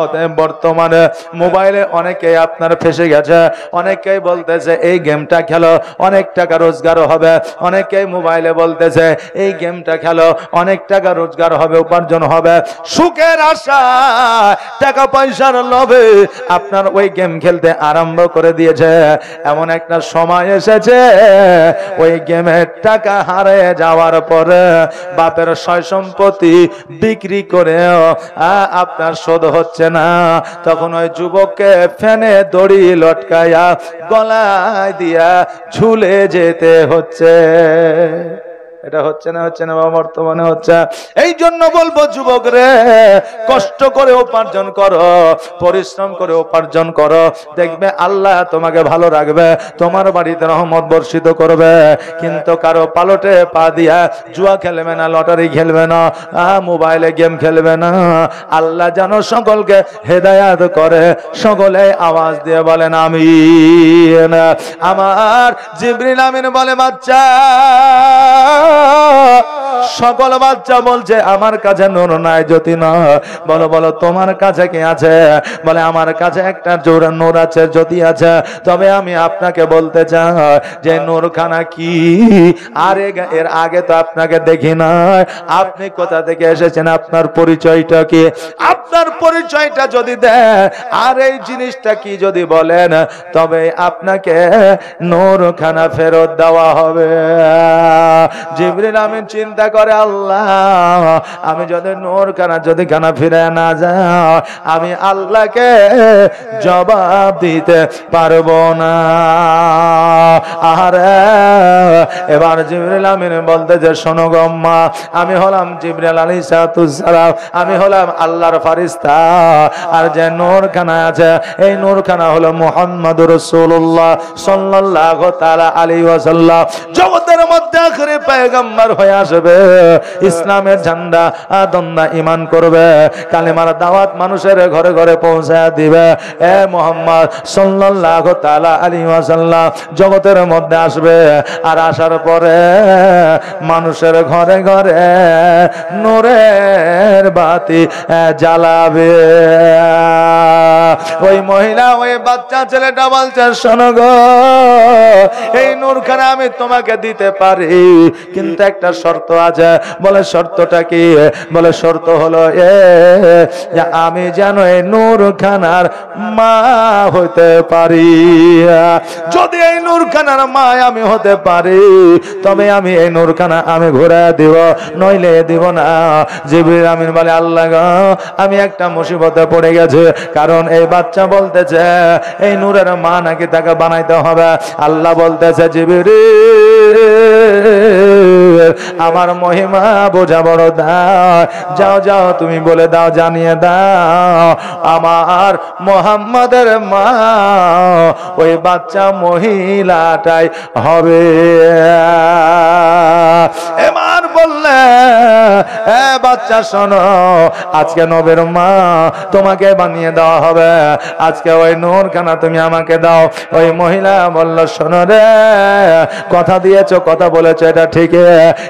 অতএব বর্তমানে মোবাইলে অনেকেই আপনার ফেসে গেছে, অনেকেই বলতেছে এই গেমটা খেলো অনেক টাকা রোজগার হবে, অনেকেই মোবাইলে বলতেছে এই গেমটা খেলো অনেক টাকা রোজগার হবে, উপার্জন হবে। সুখের আশা, টাকা পয়সার লোভে আপনার ওই গেম খেলতে আরম্ভ করে দিয়েছে। এমন একটা সময় এসেছে ওই গেমের টাকা হারিয়ে যাওয়ার পরে বাপের সয় সম্পত্তি বিক্রি করেও আপনার শোধ হচ্ছে না। তখন ওই যুবককে ফ্যানে দড়ি লটকায়া গলায় দিয়া ঝুলে যেতে হচ্ছে। এটা হচ্ছে না বাবা, বর্তমানে হচ্ছে। এই জন্য বলবো যুবক রে, কষ্ট করে উপার্জন করো, পরিশ্রম করে উপার্জন করো, দেখবে আল্লাহ তোমাকে ভালো রাখবে, তোমার বাড়িতে রহমত বর্ষিত করবে। কিন্তু কারো পালটে পা দিয়া জুয়া খেলবে না, লটারি খেলবে না, মোবাইলে গেম খেলবে না। আল্লাহ যেন সকলকে হেদায়াত করে, সকলে আওয়াজ দিয়ে বলেন আমিন। আমার জিবরিল আমিন বলে, বাচ্চা, সকল বাচ্চা বলছে আমার কাছে নূর নাই, জ্যোতি নয়। বলো বলো তোমার কাছে কি আছে? বলে আমার কাছে একটা জোড়া নূর আছে, জ্যোতি আছে। তবে আমি আপনাকে বলতে চাই যে নূরখানা কি, আর এর আগে তো আপনাকে দেখি নাই, আপনি কোথা থেকে এসেছেন, আপনার পরিচয়টা কি? আপনার পরিচয়টা যদি দেন আর এই জিনিসটা কি যদি বলেন, তবে আপনাকে নূরখানা ফেরত দেওয়া হবে। জিবরিল আমিন চিন্তা করে, আল্লাহ আমি যদি নূরখানা যদি খানা ফিরে না যাও, আমি আল্লাহকে জবাব দিতে পারবো না। আরে এবার জিবরিল আমিন বলতে যে, শোনো গো আম্মা, আমি হলাম জিবরিল আলাইহিস সালাম, আমি হলাম আল্লাহর ফেরেশতা। আর যে নূরখানা আছে, এই নূরখানা হলো মুহাম্মদুর রাসূলুল্লাহ সাল্লাল্লাহু তাআলা আলাইহি ওয়াসাল্লাম। জগতের মধ্যে আখেরি পয়গম্বর হয়ে আসবে, ইসলামের ঝান্ডা দন্দা ঈমান করবে, কালেমার দাওয়াত মানুষের ঘরে ঘরে পৌঁছায় দিবে। এ মুহাম্মদ সাল্লাল্লাহু তাআলা আলাইহি ওয়াসাল্লাম জগতের মধ্যে আসবে, আর আসার পরে মানুষের ঘরে ঘরে নূরের বাতি জ্বালাবে। ওই মহিলা, ওই বাচ্চা ছেলেটা বলছে, শোনো গো, এই নূরখানা আমি তোমাকে দিতে পারি, কিন্তু একটা শর্ত আছে। বলে শর্তটা কি? বলে শর্ত হলো যে আমি যেন এই নূরখানার মা হতে পারি। যদি এই নূরখানার মা আমি হতে পারি, তবে আমি এই নূরখানা আমি ঘুরে দিব, নইলে দিব না। জিবরিল আমিন বলে, আল্লাহ গো, আমি একটা মুসিবতে পড়ে গেছে, কারণ এই বাচ্চা বলতেছে এই নূরের মা নাকি তাকে বানাইতে হবে। আল্লাহ বলতেছে, জিবরিল আমার মহিমা বোঝা বড় দাও, যাও যাও তুমি বলে দাও, জানিয়ে দাও আমার মুহাম্মাদের মা ওই বাচ্চা মহিলাটাই হবে। এবার বললে, এ বাচ্চা শোনো, আজকে নবীর মা তোমাকে বানিয়ে দেওয়া হবে, আজকে ওই নূরখানা তুমি আমাকে দাও। ওই মহিলা বলল, শোনো রে, কথা দিয়েছো, কথা বলেছো, এটা ঠিক,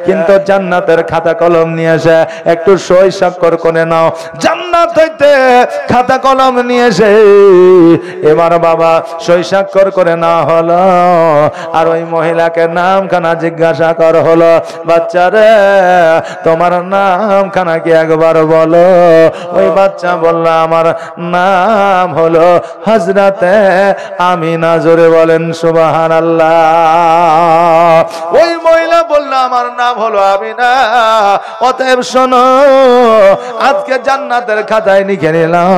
কিন্তু জান্নাতের খাতা কলম নিয়ে এসে একটু সই স্বাক্ষর করে নাও। জান্নাত হইতে খাতা কলম নিয়ে এসে এবার বাবা সই স্বাক্ষর করে না হলো, আর ওই মহিলাকে নামখানা জিজ্ঞাসা কর হলো, বাচ্চারে তোমার নামখানা কি একবার বলো। ওই বাচ্চা বলল, আমার নাম হলো হযরতে আমিনা। জোরে বলেন সুবহানাল্লাহ। ওই মহিলা বলল, আমার নাম হলো আমিনা। অতএব শোনো, আজকে জান্নাতের খাতায় লিখে নিলাম,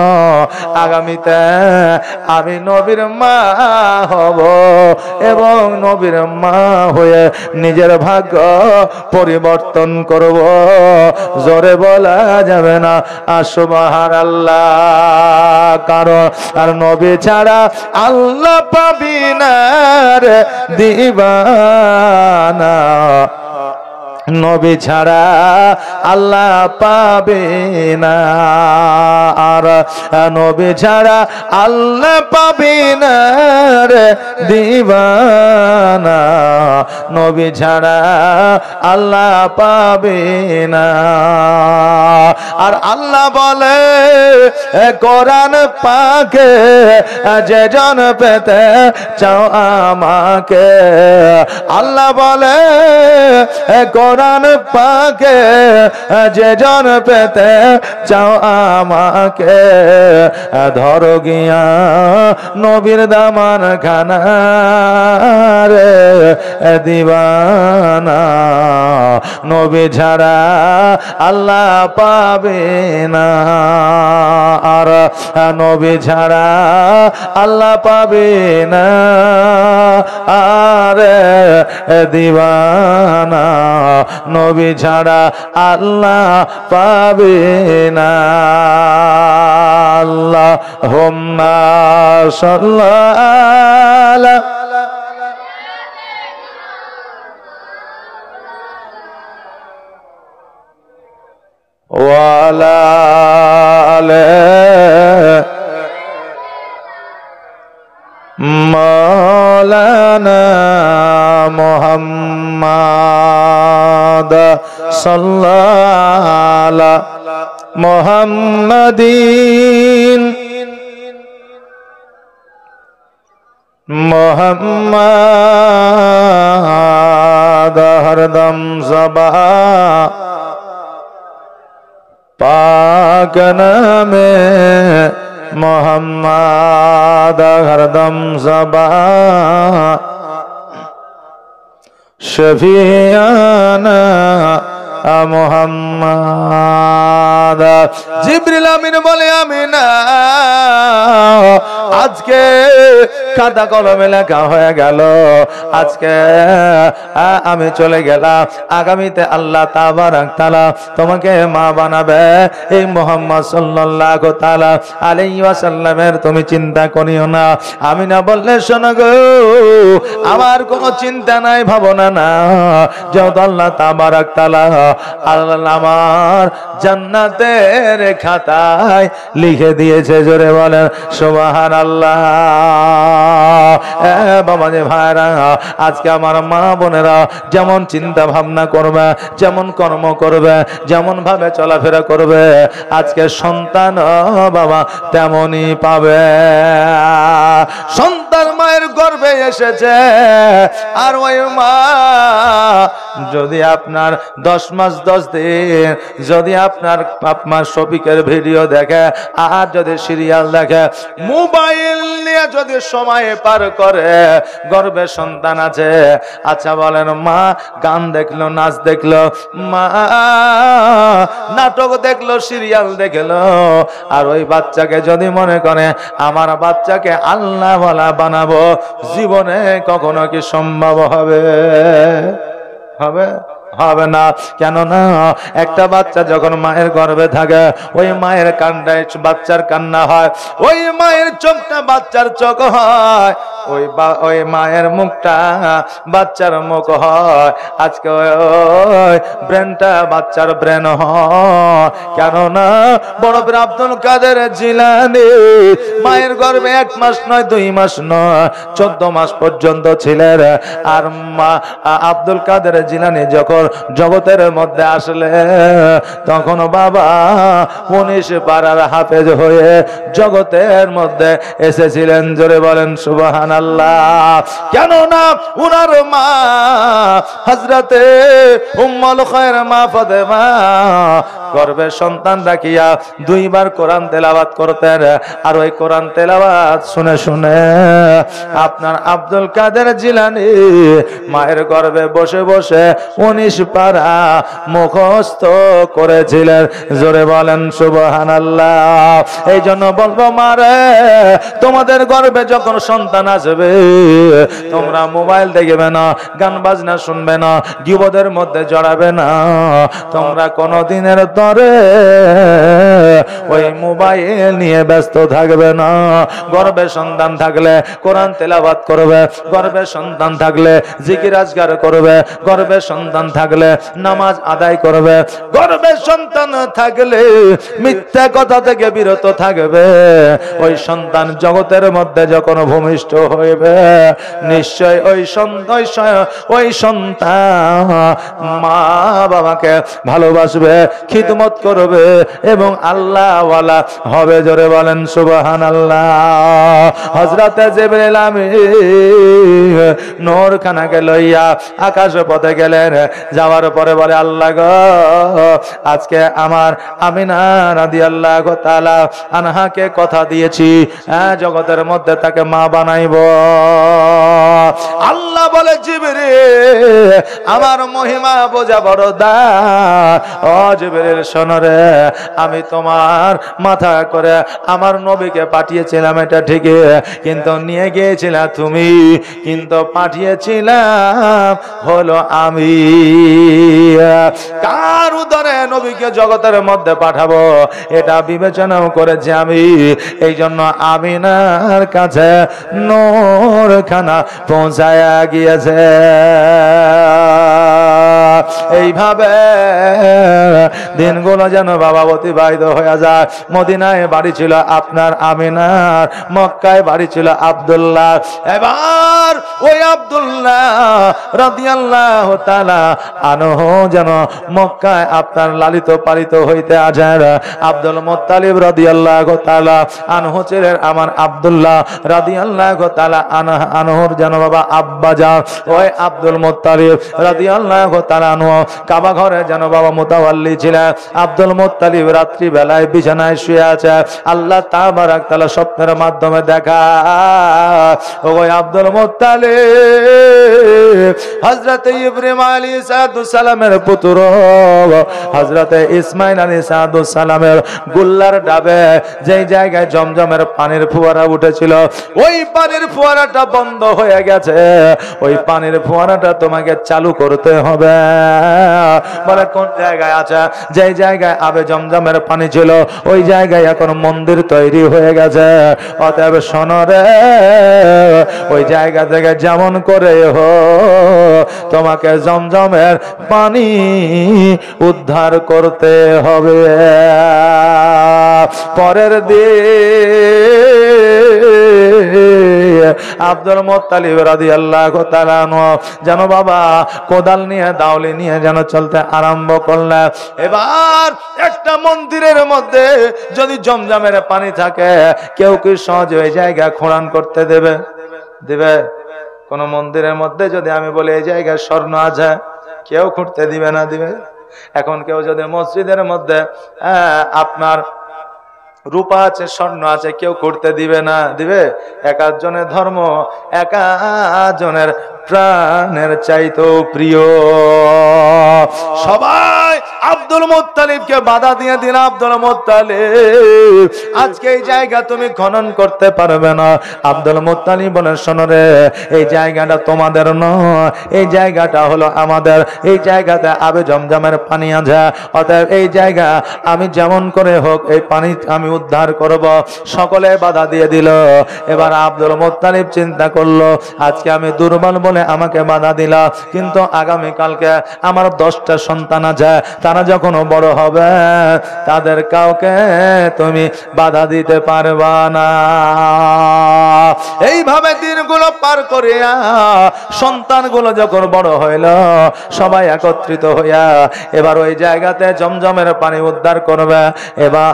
আগামীতে আমি নবীর মা হব, এবং নবীর মা হয়ে নিজের ভাগ্য পরিবর্তন করব। জোরে বলা যাবে না সুবহানাল্লাহ। কারণ আর নবী ছাড়া আল্লাহ পাবি না রে দিবানা, নবী ছাড়া আল্লাহ পাবে না, আর নবী ছাড়া আল্লাহ পাবে না রে দিবানা, নবী ছাড়া আল্লাহ পাবে না। আর আল্লাহ বলে কোরআন পাকে যে জন পেতে চাও আমাকে, আল্লাহ বলে কোরআন পাকে যে জন পেতে চাও আমাকে, ধরো গিয়া নবীর দামান খানা রে দিবানা, নবী ছাড়া আল্লাহ পাবে না, আর নবী ছাড়া আল্লাহ পাবে না আরে দিবানা, নবী ছাড়া আল্লাহ পাবে না। আল্লাহুম্মা সাল্লি ওয়ালা মাওলানা মুহাম্মদ সাল্লাল্লাহু মুহাম্মাদিন মুহাম্মদ হরদম জবা पाक नामे मोहम्मद हरदम ज़बा शफियाना মোহাম্মদ। জিবরিল আমিন বলে আমিনা আজকে খাতা কলমে লেখা হয়ে গেল, আজকে আমি চলে গেলাম, আগামীতে আল্লাহ তাবারাক তাআলা তোমাকে মা বানাবে। এই মুহাম্মদ সাল্লাল্লাহু তাআলা আলাইহি ওয়াসাল্লামের তুমি চিন্তা করিও না। আমিনা বললে শোনো গো, আমার কোনো চিন্তা নাই, ভাবনা না, যেহেতু আল্লাহ তাবারাক তাআলা আল্লাহ আমার জান্নাতের খাতায় লিখে দিয়েছে। জোরে বলেন সুবহানাল্লাহ। বাবা যে ভাইরা, আজকে আমার মা বোনেরা যেমন চিন্তা ভাবনা করবে, যেমন কর্ম করবে, যেমন ভাবে চলাফেরা করবে, আজকে সন্তান বাবা তেমনই পাবে। সন্তান মায়ের গর্ভে এসেছে, আর ওই মা যদি আপনার 10 মাস 10 দিন যদি আপনার শফিকের ভিডিও দেখে, আর যদি সিরিয়াল দেখে, মোবাইল নিয়ে যদি সময় পার করে, গর্ভে সন্তান আছে, আচ্ছা বলেন মা গান দেখলো, নাচ দেখলো, মা নাটক দেখলো, সিরিয়াল দেখলো, আর ওই বাচ্চাকে যদি মনে করে আমার বাচ্চাকে আল্লাহ ওয়ালা বানাবো, জীবনে কখনো কি সম্ভব হবে? হবে? হবে না। কেন না? একটা বাচ্চা যখন মায়ের গর্ভে থাকে, ওই মায়ের কান্নায় বাচ্চার কান্না হয়, ওই মায়ের চোখটা বাচ্চার চোখ হয়, ওই মায়ের মুখটা বাচ্চার মুখ হয়। আজকে ওই ব্রেনটা বাচ্চার ব্রেন হয়। কেন না? বড় পীর আব্দুল কাদের জিলানী মায়ের গর্ভে 1 মাস নয়, 2 মাস নয়, 14 মাস পর্যন্ত ছিলেন। আর মা আব্দুল কাদের জিলানী যখন জগতের মধ্যে আসলে, তখন বাবা 19 পারার হাফেজ হয়ে জগতের মধ্যে এসেছিলেন। জোরে বলেন সুবহানাল্লাহ। কেন না? উনার মা হযরতে উম্মুল খায়র মা ফাতেমা গর্ভে সন্তান রাখিয়া 2 বার কোরআন তেলাওয়াত করতেন। আর ওই কোরআন তেলাওয়াত শুনে শুনে আপনার আব্দুল কাদের জিলানী মায়ের গর্ভে বসে বসে 19 পারা মুখস্থ করেছিলেন। জোরে বলেন সুবহানাল্লাহ। এই জন্য বলবো মারে, তোমাদের গর্ভে যখন সন্তান আসবে, তোমরা মোবাইল দেখবে না, গান বাজনা শুনবে না, গীবতের মধ্যে জড়াবে না। তোমরা কোনদিনের তরে ওই মোবাইল নিয়ে ব্যস্ত থাকবে না। গর্ভে সন্তান থাকলে কোরআন তেলাওয়াত করবে, গর্ভে সন্তান থাকলে জিকির আজকার করবে, গর্ভে সন্তান থাকলে নামাজ আদায় করবে, গর্ভে সন্তান থাকলে মিথ্যা কথা থেকে বিরত থাকবে। ওই সন্তান জগতের মধ্যে যখন ভূমিষ্ঠ হইবে নিশ্চয় ওই সন্তান মা বাবাকে ভালোবাসবে, খিদমত করবে এবং আল্লাহ ওয়ালা হবে। জোরে বলেন সুবহানাল্লাহ। হযরতে জিবরিল আমিন নূর খানাকে লইয়া আকাশ পথে গেলেন। যাওয়ার পরে বলে, আল্লাহ গো, আজকে আমার আমিনা রাদিয়াল্লাহু তাআলা আনহাকে কথা দিয়েছি জগতের মধ্যে তাকে মা বানাইব। আল্লাহ বলে, জিবরিল আমার মহিমা বোঝা বড় দায়। ও জিবরিল শোনো রে, আমি তোমার মাথা করে আমার নবীকে পাঠিয়েছিলাম, এটা ঠিকই, কিন্তু নিয়ে গিয়েছিলাম তুমি, কিন্তু পাঠিয়েছিলাম হলো আমি। কার উদরে নবীকে জগতের মধ্যে পাঠাবো এটা বিবেচনাও করেছি আমি। এই জন্য আমিনার কাছে নূর খানা পৌঁছায়া গিয়েছে। এইভাবে দিনগুলো যেন বাবা অতিবাহিত হয়ে যায়। মদিনায় বাড়ি ছিল আপনার আমিনার, মক্কায় বাড়ি ছিল আব্দুল্লাহ। এবার ওই আব্দুল্লাহ রাদিয়াল্লাহু তাআলা আনহু যেন মক্কায় আপনার লালিত পালিত হইতে আছেন। আব্দুল মুত্তালিব রাদিয়াল্লাহু তাআলা আনহু ছিলেন আমার আব্দুল্লাহ রাদিয়াল্লাহু তাআলা আনহুর যেন বাবা আব্বা যান। ওই আব্দুল মুত্তালিব রাদিয়াল্লাহু তাআলা আনহু কাবা ঘরে যেন বাবা মুতাওয়াল্লি ছিলেন। আব্দুল মুত্তালিব রাত্রি বেলায় বিছানায় শুয়ে আছে। আল্লাহ তাবারাক তাআলা স্বপ্নের মাধ্যমে দেখা, ওই আব্দুল মুত্তালিব হযরতে ইব্রাহিম আলাইহিস সালামের পুত্র, হযরতে ইসমাঈল আলাইহিস সালামের গুল্লার ডাবে যেই জায়গায় জমজমের পানির ফোয়ারা উঠেছিল, ওই পানির ফোয়ারাটা বন্ধ হয়ে গেছে। ওই পানির ফোয়ারাটা তোমাকে চালু করতে হবে। বলে কোন জায়গায় আছে? যেই জায়গায় আবে জমজমের পানি ছিল ওই জায়গায় এখন মন্দির তৈরি হয়ে গেছে। অতএব শোনো রে, ওই জায়গা থেকে যেমন করে তোমাকে জমজমের পানি উদ্ধার করতে হবে। পরের দিন আব্দুল মুত্তালিব রাদিয়াল্লাহু তাআলা যেন বাবা কোদাল নিয়ে দাউলি নিয়ে যেন চলতে আরম্ভ করলেন। এবার একটা মন্দিরের মধ্যে যদি জমজমের পানি থাকে, কেউ কি সহজে ওই জায়গা খনন করতে দেবে? দিবে? কোন মন্দিরের মধ্যে যদি আমি বলি এই জায়গায় স্বর্ণ আছে, কেউ খুঁড়তে দিবে না? দিবে? এখন কেউ যদি মসজিদের মধ্যে আপনার রূপা আছে, স্বর্ণ আছে, কেউ করতে দিবে না? দিবে? এক একজনের ধর্ম এক একজনের প্রাণের চাইতেও প্রিয়। সবাই আব্দুল মুত্তালিবকে বাধা দিয়ে দিল, আব্দুল মুত্তালিব আজকে এই জায়গা তুমি খনন করতে পারবে না। আব্দুল মুত্তালিব বলেন, শোনো রে, এই জায়গাটা তোমাদের নয়, এই জায়গাটা হলো আমাদের। এই জায়গাতে আবে জমজমের পানি আছে, অতএব এই জায়গা আমি যেমন করে হোক এই পানি আমি উদ্ধার করব। সকলে বাধা দিয়ে দিল। এবার আব্দুল মুত্তালিব চিন্তা করলো, আজকে আমি দুর্বল বলে আমাকে বাধা দিলা, কিন্তু আগামী কালকে আমার 10টা সন্তান আছে, তারা যখন বড় হবে তাদের কাউকে তুমি বাধা দিতে পারবা না। এইভাবে দিনগুলো পার করিয়া সন্তানগুলো যখন বড় হইল, সবাই একত্রিত হইয়া এবার ওই জায়গাতে জমজমের পানি উদ্ধার করবে। এবার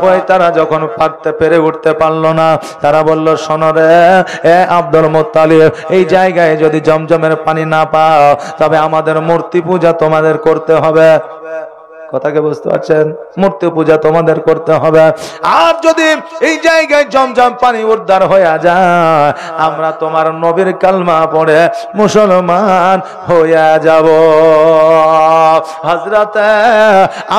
ওই তারা যখন পারতে পেরে উঠতে পারলো না, তারা বলল, শোনো রে এ আব্দুল মুত্তালিব, এই জায়গায় যদি জমজমের পানি না পাও তবে আমাদের মূর্তি পূজা তোমাদের করতে হবে। কথাকে বুঝতে পারছেন? মূর্তি পূজা তোমাদের করতে হবে। আর যদি এই জায়গায় জমজম পানি উদ্ধার হয়ে যায়, আমরা তোমার নবীর কালমা পড়ে মুসলমান হয়ে যাব। হযরত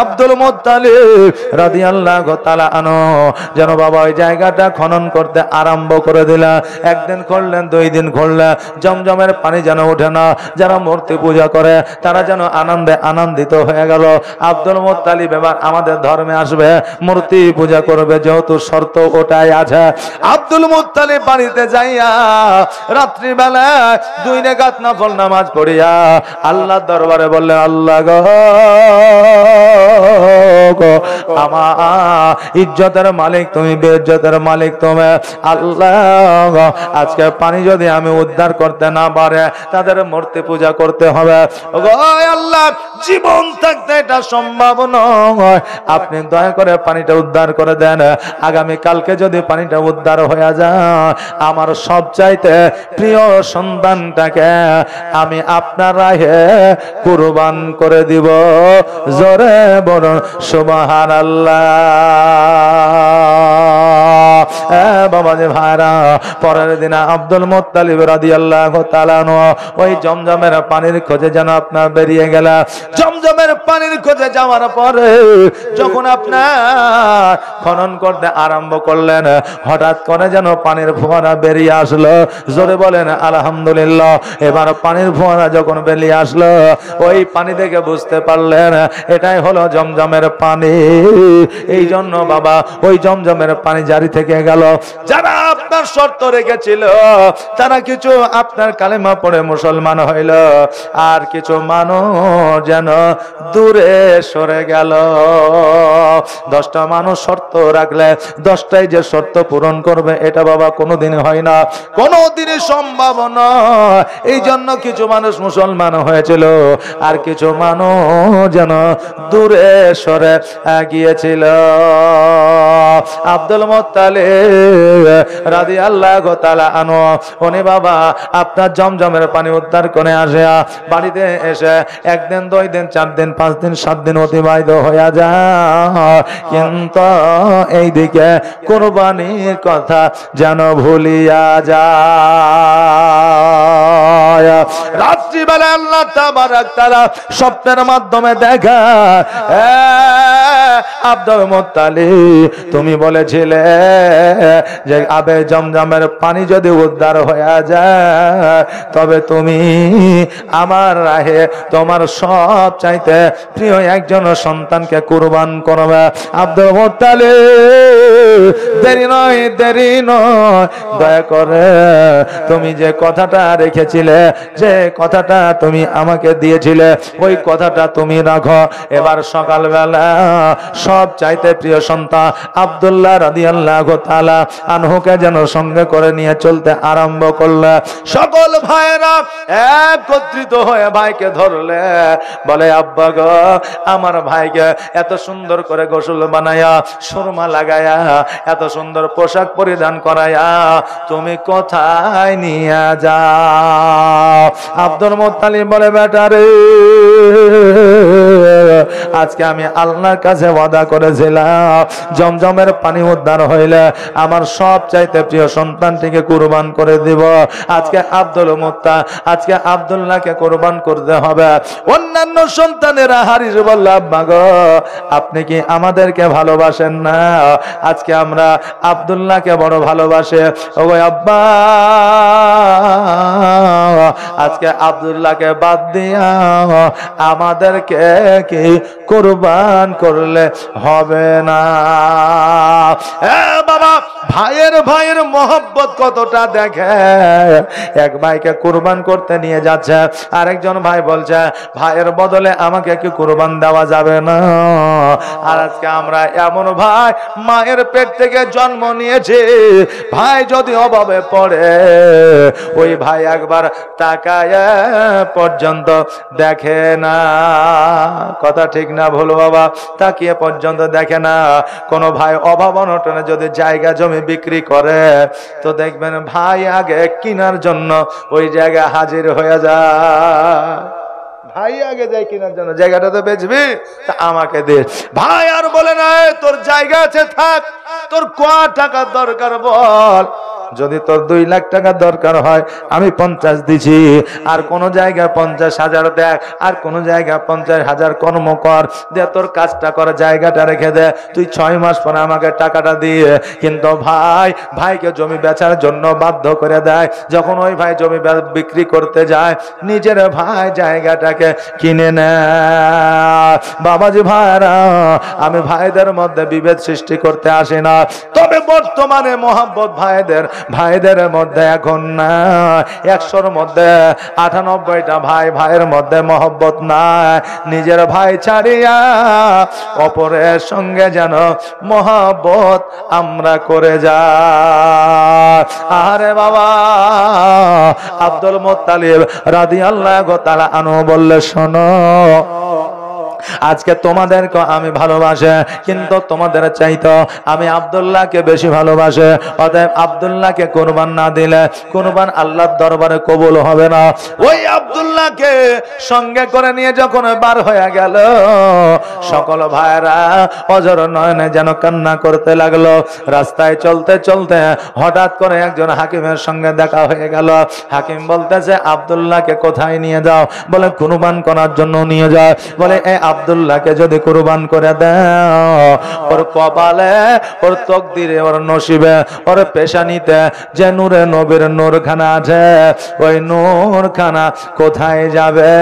আব্দুল মুত্তালিব রাদিয়াল্লাহু তাআলা আনহু যেন বাবা ওই জায়গাটা খনন করতে আরম্ভ করে দিলেন। একদিন করলেন, 2 দিন করলেন, জমজমের পানি যেন ওঠে না। যারা মূর্তি পূজা করে তারা যেন আনন্দে আনন্দিত হয়ে গেল। আব্দুল মুত্তালিব এবার আমাদের ধর্মে আসবে, মূর্তি পূজা করবে, যেহেতু শর্ত ওটাই আছে। আব্দুল মুত্তালিব বাড়িতে যাইয়া রাত্রি বেলা 2 রাকাত নফল নামাজ পড়িয়া আল্লাহর দরবারে বললেন, আল্লাহ গো, আমার ইজ্জতের মালিক তুমি, বেইজ্জতের মালিক তুমি। আল্লাহ, আজকে পানি যদি আমি উদ্ধার করতে না পারে তাদের মূর্তি পূজা করতে হবে। গো আল্লাহ, জীবন থাকতে এটা সম্ভব নয়, আপনি দয়া করে পানিটা উদ্ধার করে দেন। আগামী কালকে যদি পানিটা উদ্ধার হয়ে যায়, আমার সবচাইতে প্রিয় সন্তানটাকে আমি আপনার রাহে কুরবান করে দিব। জোরে বলুন সুবহানাল্লাহ। বাবাজি ভাইরা, পরের দিন আব্দুল মুত্তালিব রাদিয়াল্লাহু তাআলা ওই জমজমের পানির খোঁজে যেন আপনার বেরিয়ে গেল। জমজমের পানির খোঁজে যাওয়ার পরে যখন আপনার খনন করতে আরম্ভ করলেন, হঠাৎ করে যেন পানির ফোয়ারা বেরিয়ে আসলো। জোরে বলেন আলহামদুলিল্লাহ। এবার পানির ফোয়ারা যখন বেরিয়ে আসলো, ওই পানি দেখে বুঝতে পারলেন এটাই হলো জমজমের পানি। এই জন্য বাবা ওই জমজমের পানি জারি থেকে গেল। যারা আপনার শর্ত রেখেছিল তারা কিছু আপনার কালেমা পড়ে মুসলমান হইল, আর কিছু মানুষ যেন দূরে সরে গেল। 10টা মানুষ শর্ত রাখলে 10টাই যে শর্ত পূরণ করবে এটা বাবা কোনোদিন হয় না, কোনোদিনই সম্ভব নয়। এই জন্য কিছু মানুষ মুসলমান হয়েছিল, আর কিছু মানুষ যেন দূরে সরে গিয়েছিল। আব্দুল মুত্তালিব রাদিয়াল্লাহু তাআলা আনহু উনি বাবা আপনার জমজমের পানি উদ্ধার করে আসে। বাড়িতে এসে 1 দিন 2 দিন 4 দিন 5 দিন 7 দিন অতিবাহিত হয়ে যায়, কিন্তু এইদিকে কুরবানির কথা যেন ভুলিয়া যায়। রাত্রিবেলা আল্লাহ তাবারাক তাআলা স্বপ্নের মাধ্যমে দেখা, আব্দুল মুত্তালিব তুমি বলেছিলে যে আবে জমজমের পানি যদি উদ্ধার হয়ে যায় তবে তুমি আমার রাহে তোমার সব চাইতে প্রিয় একজন সন্তানকে কুরবান করবে। আব্দুল মুত্তালিব দেরি নয়, দেরি নয়, দয়া করে তুমি যে কথাটা রেখেছিলে, যে কথাটা তুমি আমাকে দিয়েছিলে, ওই কথাটা তুমি রাখো। এবার সকালবেলা সব চাইতে প্রিয় সন্তান আব্দুল্লাহ রাদিয়াল্লাহু তাআলা আনহুকে যেন সঙ্গে করে নিয়ে চলতে আরম্ভ করলে। সকল ভাইরা একত্রিত হয়ে ভাইকে ধরলে, বলে আব্বা গো, আমার ভাইকে এত সুন্দর করে গোসল বানায়া, সুরমা লাগায়া, এত সুন্দর পোশাক পরিধান করায়া তুমি কোথায় নিয়ে যাও? আব্দুল মুত্তালিব বলে, বেটা রে, আজকে আমি আল্লাহর কাছে ওয়াদা করেছিলাম জমজমের পানি উদ্ধার হইলে আমার সব চাইতে প্রিয় সন্তানটিকে কুরবান করে দিব। আজকে আজকে আব্দুল্লাহকে কুরবান করতে হবে। অন্যান্য সন্তানেরা হারিস বলল, আব্বা গো, আপনি কি আমাদেরকে ভালোবাসেন না? আজকে আমরা আব্দুল্লাহকে বড় ভালোবাসে। ও আব্বা, আজকে আব্দুল্লাহকে বাদ দিয়া আমাদেরকে কি কুরবান করলে হবে না? বাবা, ভাইয়ের মহব্বত কতটা দেখে। এক ভাইকে কুরবান করতে নিয়ে যাচ্ছে, আরেকজন ভাই বলছে ভাইয়ের বদলে আমাকে কি কুরবান দেওয়া যাবে না? আর আজকে আমরা এমন ভাই, মায়ের পেট থেকে জন্ম নিয়েছে, ভাই যদি অভাবে পড়ে ওই ভাই একবার তাকায় পর্যন্ত দেখে না। কথা ঠিক না ভুল বাবা? তাকিয়ে পর্যন্ত দেখে না। কোন ভাই অভাব অনটনে যদি জায়গা জমি বিক্রি করে তো দেখবেন ভাই আগে কেনার জন্য ওই জায়গা হাজির হয়ে যায়। ভাই আগে যাই কেনার জন্য, জায়গাটা তো বেচবি, তা আমাকে দে। ভাই আর বলে না তোর জায়গা আছে থাক, তোর কয় টাকা দরকার বল, যদি তোর 2 লাখ টাকা দরকার হয় আমি 50 দিছি, আর কোন জায়গায় 50,000 দেখ, আর কোন জায়গায় 50,000 কর্ম কর, দে তোর কাজটা কর, জায়গাটা রেখে দে, তুই 6 মাস পরে আমাকে টাকাটা দিয়ে। কিন্তু ভাইকে জমি বেচার জন্য বাধ্য করে দেয়। যখন ওই ভাই জমি বিক্রি করতে যায়, নিজের ভাই জায়গাটাকে কিনে নেয়। বাবাজি ভাইরা, আমি ভাইদের মধ্যে বিভেদ সৃষ্টি করতে আসি না, তবে বর্তমানে মহব্বত ভাইদের মধ্যে এখন না। 100-র মধ্যে 98টা ভাইয়ের মধ্যে মহব্বত নাই। নিজের ভাই ছাড়িয়া অপরের সঙ্গে যেন মহব্বত আমরা করে যাই। আরে বাবা, আব্দুল মুত্তালিব রাদিয়াল্লাহু তাআলা আনহু বললে, শোনো, আজকে তোমাদেরকে আমি ভালোবাসে, কিন্তু তোমাদের চাইতো আমি আব্দুল্লাহকে বেশি ভালোবাসে। অতএব আব্দুল্লাহকে কুরবান না দিলে কুরবান আল্লাহর দরবারে কবুল হবে না। ওই আব্দুল্লাহকে সঙ্গে করে নিয়ে যখন বার হয়ে গেল, সকল ভাইরা অজর নয়নে যেন কান্না করতে লাগলো। রাস্তায় চলতে চলতে হঠাৎ করে একজন হাকিমের সঙ্গে দেখা হয়ে গেল। হাকিম বলতেছে, আব্দুল্লাহকে কোথায় নিয়ে যাও? বলে কুরবান করার জন্য নিয়ে যায়। বলে এই আব্দুল্লাহকে যদি কুরবান করে দাও, ওর কপালে, ওর তকদিরে, ওর নসিবে, ওর পেশানিতে যে নূরে নবীর নূরখানা আছে, ওই নূরখানা কোথায় যাবে?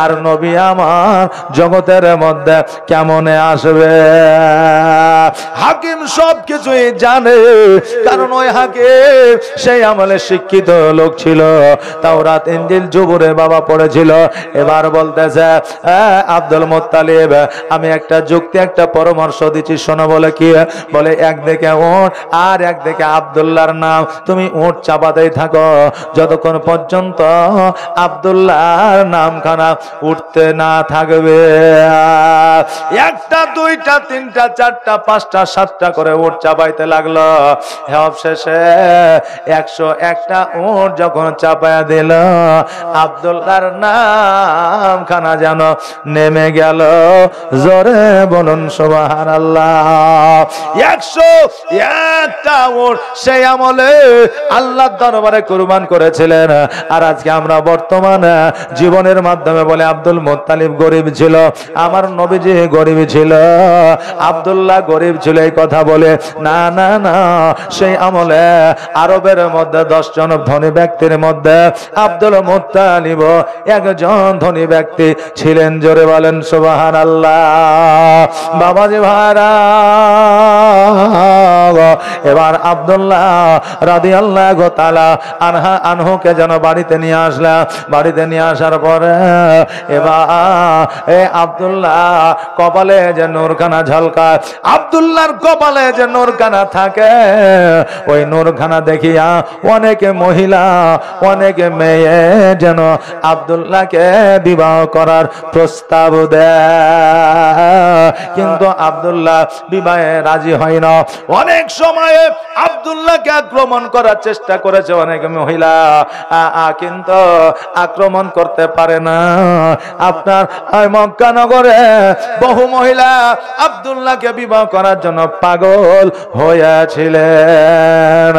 আর নবী আমার জগতের মধ্যে কেমনে আসবে? হাকিম সব কিছুই জানে, কারণ ওই হাকিম সেই আমলে শিক্ষিত লোক ছিল, তাওরাত ইনজিল জবুরে বাবা পড়েছিল। এবার বলতেছে, আব্দুল মুত্তালিব, আমি একটা যুক্তি, একটা পরামর্শ দিচ্ছি, শোনো। বলে কি? বলে একদিকে উট আর একদিকে আব্দুল্লাহর নাম, তুমি উট চাপাতেই থাকো যতক্ষণ পর্যন্ত আব্দুল্লাহর নামখানা উঠতে না থাকবে। একটা, দুইটা, তিনটা, চারটা, পাঁচটা, সাতটা করে উট চাপাইতে লাগলো। শেষে 101টা উট যখন চাপায়া দিল, আব্দুল্লাহর নামখানা যেন নেমে গেল। জোরে বলুন সুবহানাল্লাহ। 101টা উট সেই আমলে আল্লাহর দরবারে কুরবান করেছিলেন। আর আজকে আমরা বর্তমানে জীবনের মাধ্যমে বলে আব্দুল মুত্তালিব গরিব ছিল, আমার নবীজি গরিব ছিল, আব্দুল্লাহ গরিব ছিল, এই কথা বলে না না না। সেই আমলে আরবের মধ্যে 10 জন ধনী ব্যক্তির মধ্যে আব্দুল মুত্তালিব একজন ধনী ব্যক্তি ছিলেন। জোরে বলেন সুবহানাল্লাহ। বাবাজি ভাইরা, এবার আব্দুল্লাহ রাদিয়াল্লাহু তাআলা আনহুকে যেন বাড়িতে নিয়ে আসলাম। বাড়িতে নিয়ে আসার পরে এবার আব্দুল্লাহ কপালে যে নূরখানা ঝলকায়, আব্দুল্লাহর কপালে যে নূরখানা থাকে, ওই নূরখানা দেখিয়া অনেকে মহিলা, অনেকে মেয়ে যেন আব্দুল্লাহকে বিবাহ করার প্রস্তাব দেয়, কিন্তু আব্দুল্লাহ বিবাহে রাজি হয় না। অনেক সময়ে আব্দুল্লাহকে আক্রমণ করার চেষ্টা করেছে অনেক মহিলা, কিন্তু আক্রমণ করতে পারে না। আপনার মক্কা নগরে বহু মহিলা আব্দুল্লাহকে বিবাহ করার জন্য পাগল হয়েছিলেন।